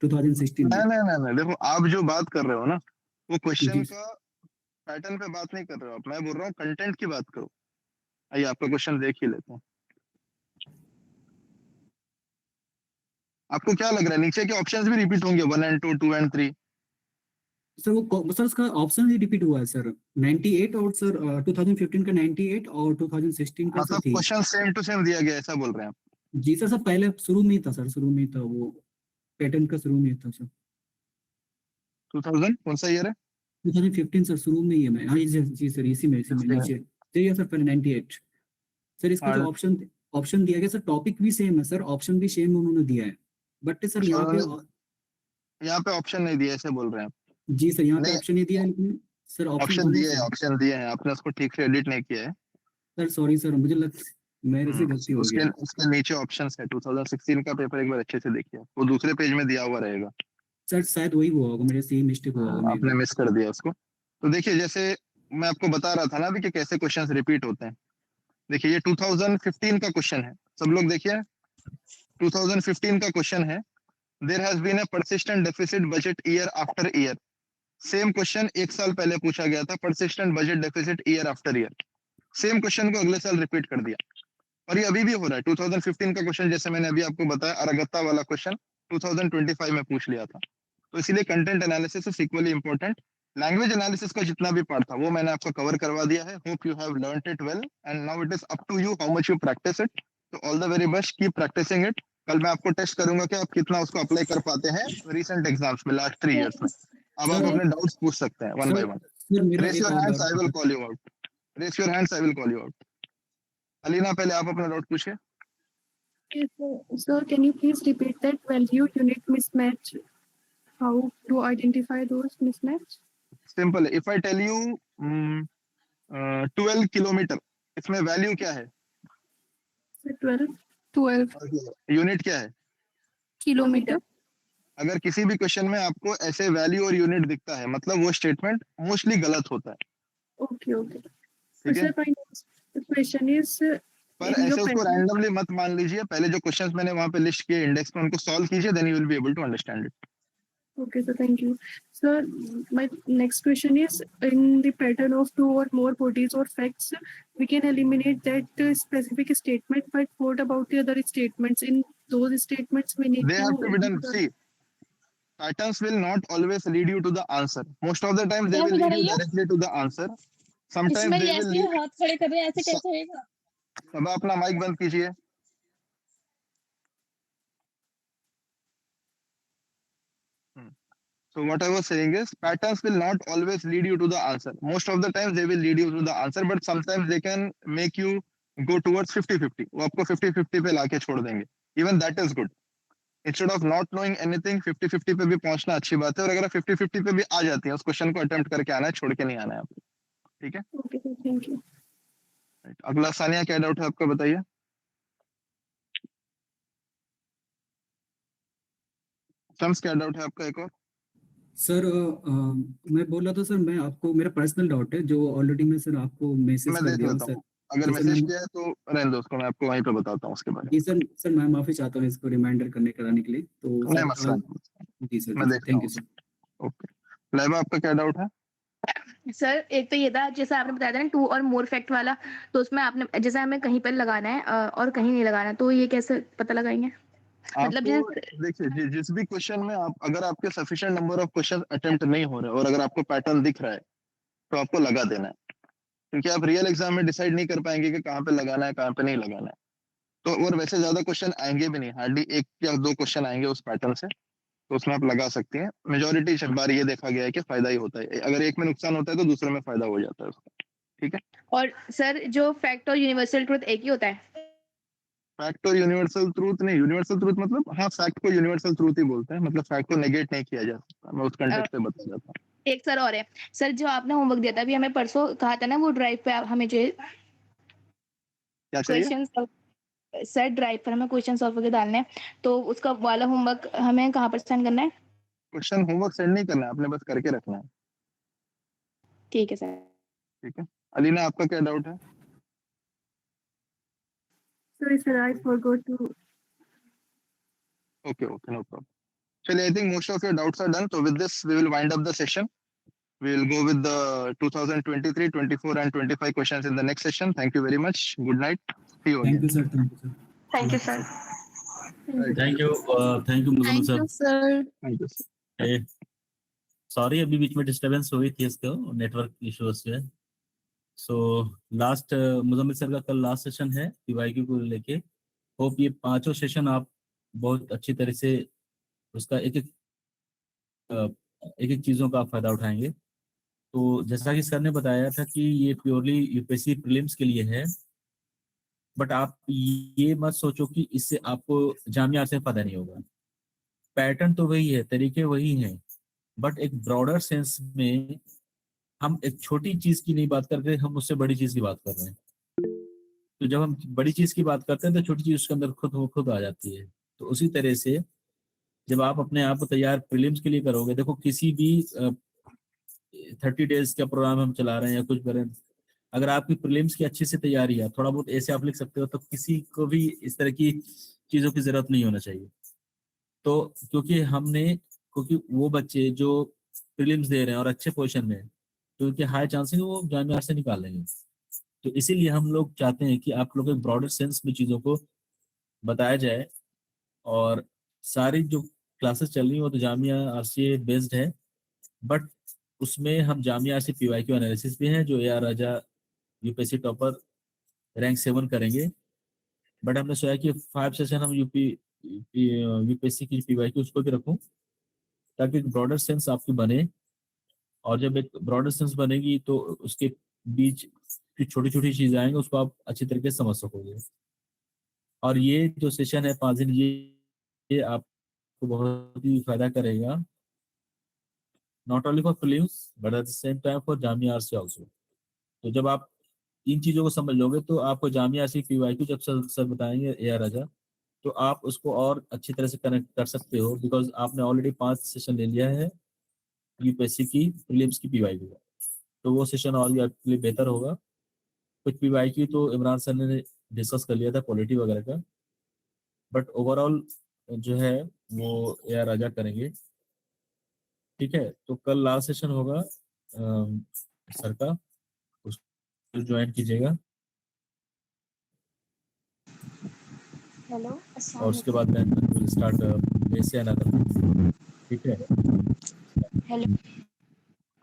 2016 में। नहीं, देखो आप जो बात कर रहे हो ना, वो क्वेश्चन का पैटर्न पे बात नहीं कर रहे हो आप। मैं बोल रहा हूँ कंटेंट की बात करो। आइए आपका क्वेश्चन देख ही लेते हैं। आपको क्या लग रहा है नीचे के ऑप्शंस भी रिपीट होंगे 1 and 2, 2 and 3? सर वो सर उसका ऑप्शन ही रिपीट हुआ है सर 98 और सर 2015 का 98 और 2016 का मतलब क्वेश्चन सेम टू सेम दिया गया, ऐसा बोल रहे हैं आप? जी सर, पहले शुरू में ही था सर, शुरू में ही था वो पैटर्न का, शुरू में ही था सर। 2000 कौन सा ईयर है? 2015 सर, शुरू में ही है। मैं हाँ जी सर, इसी में नीचे चाहिए सर, पहले 98 सर। इसका जो ऑप्शन दिया गया सर, टॉपिक भी सेम है सर, ऑप्शन भी सेम उन्होंने दिया है। बट सर यहाँ पे ऑप्शन नहीं दिया, ऐसे बोल रहे हैं आप? जी सर, यहाँ पे ऑप्शन नहीं दिया है, लेकिन सर ऑप्शन दिए हैं आपने, उसको ठीक से एडिट नहीं किया है सर। सॉरी सर, मुझे मेरे से गलती हो गई। उसके नीचे ऑप्शंस है। 2016 का पेपर एक बार अच्छे से देखिए, वो दूसरे पेज में दिया हुआ रहेगा सर। शायद वही हुआ होगा, मेरे से ही मिस्टेक हुआ होगा, आपने मिस कर दिया उसको। तो देखिए, जैसे मैं आपको बता रहा था ना अभी कि कैसे क्वेश्चंस रिपीट होते हैं। देखिए, ये 2015 का क्वेश्चन है, सब लोग देखिए। 2015 का क्वेश्चन है, there has been a persistent deficit budget year after year. Same question 1 साल पहले पूछा गया था, persistent budget deficit year after year. Same question को अगले साल रिपीट कर दिया, और ये अभी भी हो रहा है। 2015 का क्वेश्चन जैसे मैंने अभी आपको बताया, अरागत्ता वाला क्वेश्चन 2025 में पूछ लिया था। तो इसीलिए content analysis is equally important. Language analysis का जितना भी पार्ट था वो मैंने आपको कवर करवा दिया है। Hope you have learned it well and now it is up to you how much you practice it. तो all the very best, keep practicing it. कल मैं आपको टेस्ट करूंगा कि आप कितना उसको अप्लाई कर पाते हैं रिसेंट एग्जाम्स में, लास्ट 3 इयर्स में। अब आप अपने डाउट्स पूछ सकते हैं वन बाय वन। सर मेरा रेस एक योर और hands, I will doubt. Call you out. Raise your hands, I will call you out. Alina, पहले आप अपना डाउट पूछिए। Yes, sir, can you please repeat that value unit mismatch? How to identify those mismatch? Simple है। If I tell you 12 kilometre, इसमें वैल्यू क्या है? Sir, 12 यूनिट क्या है? kilometer. अगर किसी भी क्वेश्चन में आपको ऐसे वैल्यू और यूनिट दिखता है, मतलब वो स्टेटमेंट मोस्टली गलत होता है। Okay, okay. ठीक है, Sir, my next question is पर in ऐसे your उसको pattern. रैंडमली मत मान लीजिए। पहले जो क्वेश्चंस मैंने वहां पे लिस्ट किए इंडेक्स में, उनको सॉल्व कीजिए, then you will be able to understand it. Okay, sir, thank you. Sir, my next question is in the pattern of two or more bodies or facts, we can eliminate that specific statement, but what about the other statements? In those statements, we need They have to be done. See, patterns will not always lead you to the answer. Most of the time they will lead you directly to the answer. Sometimes they will lead... हाथ खड़े कर रहे हैं, ऐसे कैसे होएगा? अब अपना माइक बंद कीजिए। So what I was saying is, patterns will not always lead you to the answer. Most of the times they will lead you to the answer, but sometimes they can make you go towards 50-50. वो आपको 50-50 पे लाके छोड़ देंगे. Even that is good. Instead of not knowing anything, 50-50 पे भी पहुंचना अच्छी बात है। और अगर आप 50-50 पे भी आ जाती हैं, उस क्वेश्चन को अटेम्प्ट करके आना है, छोड़ के नहीं आना है आपको। ठीक है? Okay, sir, thank you. अगला सानिया, क्या डाउट है आपका, बताइए। शम्स, क्या डाउट है आपका एक और? सर मैं बोल रहा था सर, मैं आपको मेरा पर्सनल डाउट है जो ऑलरेडी मैं सर आपको मैसेज मैं कर देख दिया हूँ लेता सर। हूँ, अगर जी सर, मैसेज किया है तो रहने दो उसको, मैं आपको वहीं पे बताता हूँ उसके बारे में। जी सर, सर मैं माफी चाहता हूँ इसको रिमाइंडर कराने के लिए। तो नहीं सर मसला जी सर, मैं जी देखता थैंक हूँ। You sir. ओके, लैबा, आपका क्या डाउट है? सर एक तो ये था, जैसे आपने बताया था ना 2 और मोर फैक्ट वाला, तो उसमें आपने जैसे हमें कहीं पर लगाना है और कहीं नहीं लगाना, तो ये कैसे पता लगाएंगे? मतलब आपको जैसे देखिए, जिस भी क्वेश्चन में आप, अगर आपके sufficient number of question attempt नहीं हो रहे और अगर आपको पैटर्न दिख रहा है तो आपको लगा देना है, क्योंकि आप रियल एग्जाम में डिसाइड नहीं कर पाएंगे कि कहाँ पे लगाना है, कहाँ पे नहीं लगाना है। तो और वैसे ज्यादा क्वेश्चन आएंगे भी नहीं, हार्डली 1 या 2 क्वेश्चन आएंगे उस पैटर्न से, तो उसमें आप लगा सकती हैं। मेजोरिटी बार ये देखा गया है कि फायदा ही होता है। अगर एक में नुकसान होता है तो दूसरे में फायदा हो जाता है उसका। ठीक है। और सर जो फैक्ट और यूनिवर्सल ट्रुथ एक ही होता है? फैक्ट और यूनिवर्सल ट्रूथ नहीं, यूनिवर्सल ट्रूथ मतलब, हाँ, फैक्ट को यूनिवर्सल ट्रूथ ही बोलते हैं, मतलब फैक्ट को नेगेट नहीं किया जा सकता। मैं उस कंटेक्स्ट पे बता जाता हूँ। एक सर और है, सर जो आपने होमवर्क दिया था अभी हमें परसों, कहा था ना वो ड्राइव पे हमें जो क्या चाहिए? क्वेश्चन, सर ड्राइव पर हमें क्वेश्चन सॉल्व करके डालने हैं, तो उसका वाला होमवर्क हमें कहाँ पर सेंड करना है? क्वेश्चन होमवर्क सेंड नहीं करना है, आपने बस करके रखना है। ठीक है सर। ठीक है। अलीना, आपका क्या डाउट है? Sorry, sir, I forgot to. Okay, no problem. Chaliye, I think most of your doubts are done. So with this, we will wind up the session. We will go with the 2023, 24 and 25 questions in the next session. Thank you very much. Good night. See you again. Thank you sir, thank you sir. Thank you, sir. Thank you Muzammil sir. Sir. Thank you, sir. Sorry, अभी बीच में डिस्टरबेंस हुई थी इसको नेटवर्क इश्यूज से। सो लास्ट मुजम्मिल सर का कल लास्ट सेशन है पीवाईक्यू को लेके। होप ये 5 सेशन आप बहुत अच्छी तरह से उसका एक एक चीज़ों का आप फायदा उठाएंगे। तो जैसा कि सर ने बताया था कि ये प्योरली यूपीएससी प्रीलिम्स के लिए है, बट आप ये मत सोचो कि इससे आपको जामिया से फायदा नहीं होगा। पैटर्न तो वही है, तरीके वही हैं, बट एक ब्रॉडर सेंस में हम एक छोटी चीज की नहीं बात कर रहे, हम उससे बड़ी चीज की बात कर रहे हैं। तो जब हम बड़ी चीज की बात करते हैं तो छोटी चीज उसके अंदर खुद आ जाती है। तो उसी तरह से जब आप अपने आप को तैयार प्रीलिम्स के लिए करोगे, देखो किसी भी 30 डेज का प्रोग्राम हम चला रहे हैं या कुछ करें, अगर आपकी प्रीलिम्स की अच्छी से तैयारी है, थोड़ा बहुत ऐसे आप लिख सकते हो, तो किसी को भी इस तरह की चीज़ों की ज़रूरत नहीं होना चाहिए। तो क्योंकि वो बच्चे जो प्रीलिम्स दे रहे हैं और अच्छे पोजीशन में, तो उनके हाई चांसेस वो जामिया से निकाल लेंगे। तो इसीलिए हम लोग चाहते हैं कि आप लोग एक ब्रॉडर सेंस में चीज़ों को बताया जाए। और सारी जो क्लासेस चल रही हैं वो तो जामिया आरसीए बेस्ड है, बट उसमें हम जामिया आरसी पीवाईक्यू एनालिसिस भी हैं जो AR राजा यूपीएससी टॉपर रैंक 7 करेंगे। बट हमने सोचा कि 5 सेशन हम यूपीएससी की पीवाईक्यू उसको भी रखूं ताकि एक ब्रॉडर सेंस आपकी बने। और जब एक ब्रॉडर सेंस बनेगी तो उसके बीच की छोटी छोटी चीजें आएंगी, उसको आप अच्छी तरीके से समझ सकोगे। और ये जो सेशन है 5 दिन, ये आपको बहुत ही फायदा करेगा, not only for prelims but at the same time for Jamia RC also. तो जब आप इन चीज़ों को समझ लोगे तो आपको जामिया आरसी पीवाईक्यू जब सर बताएंगे AR राजा, तो आप उसको और अच्छी तरह से कनेक्ट कर सकते हो, बिकॉज आपने ऑलरेडी 5 सेशन ले लिया है यूपीएससी की प्रीलिम्स की पीवाईक्यू का। तो वो सेशन और भी आपके लिए बेहतर होगा। कुछ पीवाईक्यू तो इमरान सर ने डिस्कस कर लिया था पॉलिटी वगैरह का, बट ओवरऑल जो है वो AR राजा करेंगे। ठीक है, तो कल लास्ट सेशन होगा सर का, उसको ज्वाइन कीजिएगा। हेलो, और उसके बाद मैं स्टार्ट ऐसे आना था। ठीक है, हेलो।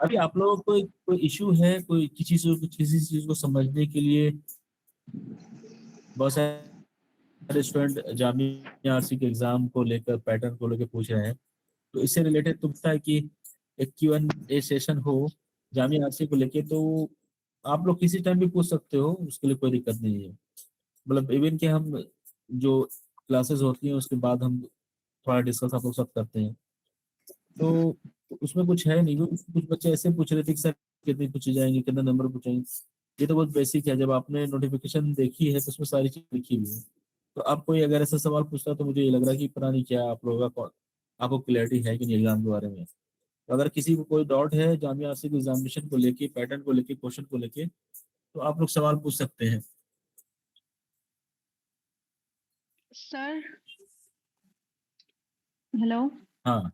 अभी आप लोगों को कोई इशू है, कोई किसी चीज को समझने के लिए? बहुत सारे स्टूडेंट जामिया आरसी के एग्जाम को लेकर, पैटर्न को लेकर पूछ रहे हैं, तो इससे रिलेटेड तुमता है कि एक Q&A सेशन हो जामिया आरसी को लेके, तो आप लोग किसी टाइम भी पूछ सकते हो, उसके लिए कोई दिक्कत नहीं है। मतलब इवन कि हम जो क्लासेस होती हैं उसके बाद हम थोड़ा डिस्कस आप लोग सब करते हैं, तो उसमें कुछ है नहीं। कुछ बच्चे ऐसे पूछ रहे थे कि सर कितनी पूछी जाएंगे, कितने नंबर पूछेंगे। ये तो बहुत बेसिक है, जब आपने नोटिफिकेशन देखी है तो उसमें सारी चीज लिखी हुई है। तो आप कोई अगर ऐसा सवाल पूछता तो मुझे ये लग रहा है कि पता नहीं क्या आप लोगों का, आपको क्लैरिटी है कि नहीं एग्जाम के बारे में। तो अगर किसी को कोई डाउट है जामिया आरसी के एग्जामिनेशन को लेके, पैटर्न को लेके, क्वेश्चन को लेके, तो आप लोग सवाल पूछ सकते हैं। सर हेलो, हाँ,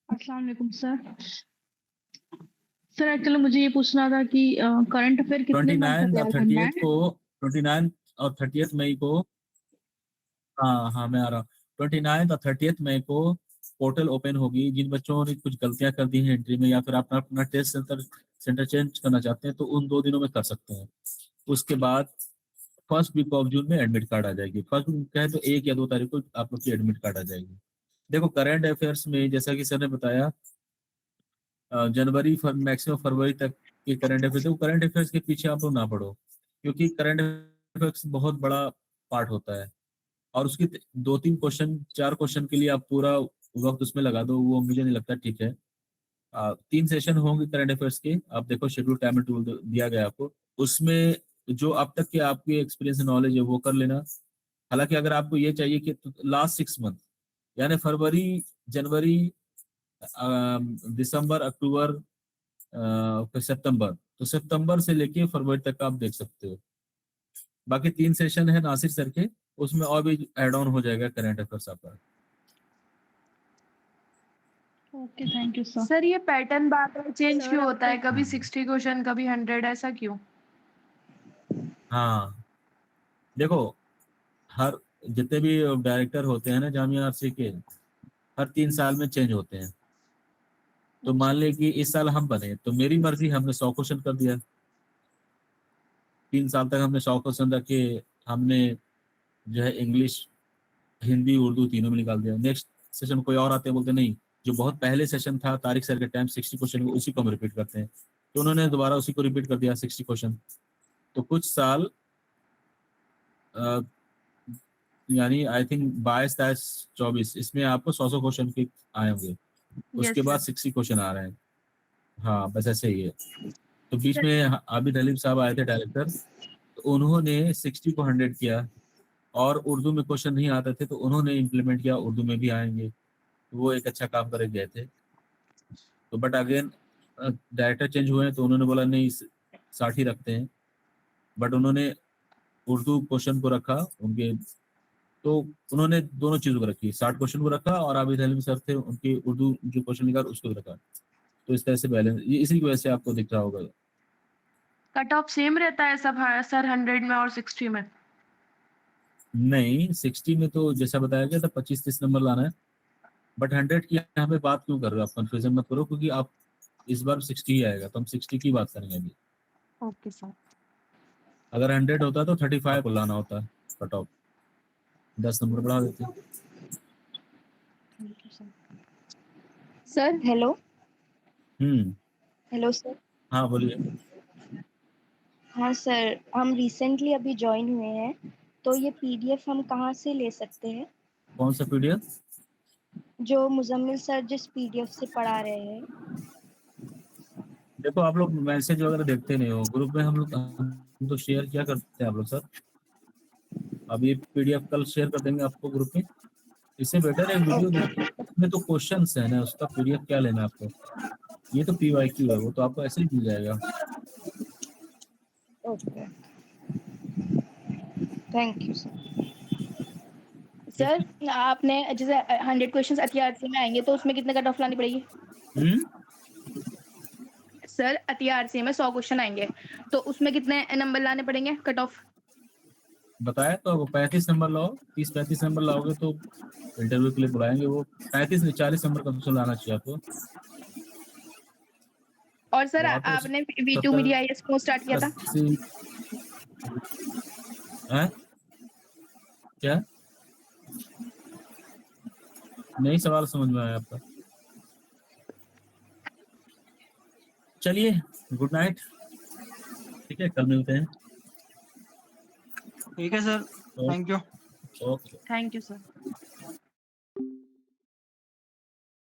अस्सलाम वालेकुम सर। सर एक्चुअली मुझे ये पूछना था कि करंट अफेयर कितने मंथ तक 29 और तैयार करना है? 30 को, 29 और 30 मई को, हाँ हाँ मैं आ रहा हूँ, 29 और 30 मई को पोर्टल ओपन होगी। जिन बच्चों ने कुछ गलतियां कर दी हैं एंट्री में, या फिर आप अपना टेस्ट सेंटर चेंज करना चाहते हैं, तो उन 2 दिनों में कर सकते हैं। उसके बाद फर्स्ट वीक ऑफ जून में एडमिट कार्ड आ जाएगी। फर्स्ट वीक कहे तो 1 या 2 तारीख को आप लोग की एडमिट कार्ड आ जाएगी। देखो करंट अफेयर्स में जैसा कि सर ने बताया, जनवरी मैक्सिमम फरवरी तक के करंट अफेयर्स, तो करंट अफेयर्स के पीछे आप लोग ना पढ़ो, क्योंकि करंट अफेयर्स बहुत बड़ा पार्ट होता है। और उसके 2-3 क्वेश्चन, 4 क्वेश्चन के लिए आप पूरा वक्त उसमें लगा दो, वो मुझे नहीं लगता ठीक है। 3 सेशन होंगे करंट अफेयर्स के, आप देखो शेड्यूल टाइम टूल दिया गया आपको, उसमें जो अब तक के आपकी एक्सपीरियंस नॉलेज है वो कर लेना। हालांकि अगर आपको ये चाहिए कि लास्ट 6 मंथ यानी फरवरी, जनवरी, दिसंबर, अक्टूबर, फिर सितंबर, तो सितंबर से लेके फरवरी तक आप देख सकते हो। बाकी 3 सेशन है नासिर सर के, उसमें और भी एड ऑन हो जाएगा करंट अफेयर्स आपका। Okay thank you sir. Sir ये पैटर्न बार बार चेंज सर, क्यों होता है? आपका- कभी 60 क्वेश्चन, कभी 100, ऐसा क्यों? हाँ देखो, हर जितने भी डायरेक्टर होते हैं ना जामिया आरसी के, हर 3 साल में चेंज होते हैं। तो मान ले कि इस साल हम बने, तो मेरी मर्जी, हमने 100 क्वेश्चन कर दिया। 3 साल तक हमने 100 क्वेश्चन रखे, हमने जो है इंग्लिश, हिंदी, उर्दू तीनों में निकाल दिया। नेक्स्ट सेशन कोई और आते हैं, बोलते नहीं, जो बहुत पहले सेशन था तारिक सर के टाइम 60 क्वेश्चन, उसी को हम रिपीट करते हैं। तो उन्होंने दोबारा उसी को रिपीट कर दिया 60 क्वेश्चन। तो कुछ साल यानी आई थिंक 22-24 इसमें आपको 100 क्वेश्चन के आए होंगे। उसके बाद 60 क्वेश्चन आ रहे हैं। हाँ बस ऐसे ही है। तो बीच में आबिद हलीम साहब आए थे डायरेक्टर, तो उन्होंने 60 को 100 किया, और उर्दू में क्वेश्चन नहीं आते थे तो उन्होंने इम्प्लीमेंट किया उर्दू में भी आएंगे। वो एक अच्छा काम करके गए थे। तो बट अगेन डायरेक्टर चेंज हुए हैं, तो उन्होंने बोला नहीं 60 ही रखते हैं। बट उन्होंने उर्दू क्वेश्चन को रखा उनके, तो उन्होंने दोनों चीज़ों को रखी, 60 क्वेश्चन को रखा, और आबिद हलीम सर थे उनकी उर्दू जो क्वेश्चन निकाल उसको रखा। तो इस तरह से बैलेंस, ये इसी की वजह से आपको दिख रहा होगा। कट ऑफ सेम रहता है सब सर 100 में और 60 में? नहीं, 60 में तो जैसा बताया गया था 25-30 नंबर लाना है, बट 100 की यहाँ पे बात क्यों कर रहे हो आप? कंफ्यूजन मत करो, क्योंकि आप इस बार 60 ही आएगा, तो हम 60 की बात करेंगे अभी। Okay sir. अगर 100 होता तो 35 को लाना होता कट ऑफ, 10 नंबर बढ़ा देते। Sir hello. Hmm, hello sir. हाँ बोलिए। हाँ सर, हम रिसेंटली अभी ज्वाइन हुए हैं, तो ये पीडीएफ हम कहाँ से ले सकते हैं? कौन सा पीडीएफ? जो मुजम्मिल सर जिस पीडीएफ से पढ़ा रहे हैं। देखो आप लोग मैसेज वगैरह देखते नहीं हो ग्रुप में, हम तो शेयर क्या करते हैं आप लोग सर। अब ये पीडीएफ कल शेयर कर देंगे आपको ग्रुप में, इससे बेटर है वीडियो देखो, उसमें तो क्वेश्चंस है ना, उसका पीडीएफ क्या लेना है आपको, ये तो पीवाईक्यू है, वो तो आपको ऐसे ही मिल जाएगा। Okay, thank you sir. Sir आपने जैसे 100 क्वेश्चंस अतिआरसी में आएंगे तो उसमें कितने कट ऑफ लानी पड़ेगी? सर अतिआरसी में 100 क्वेश्चन आएंगे तो उसमें कितने नंबर लाने पड़ेंगे कट ऑफ? बताया तो 35 नंबर लाओ, 30-35 नंबर लाओगे तो इंटरव्यू के लिए बुलाएंगे। वो 35 नहीं 40 नंबर कम से लाना चाहिए आपको। और सर आपने V2 मीडिया IAS को स्टार्ट किया था? क्या नहीं सवाल समझ में आया आपका? चलिए गुड नाइट, ठीक है कल मिलते हैं। ठीक है sir, thank you. Okay thank you sir.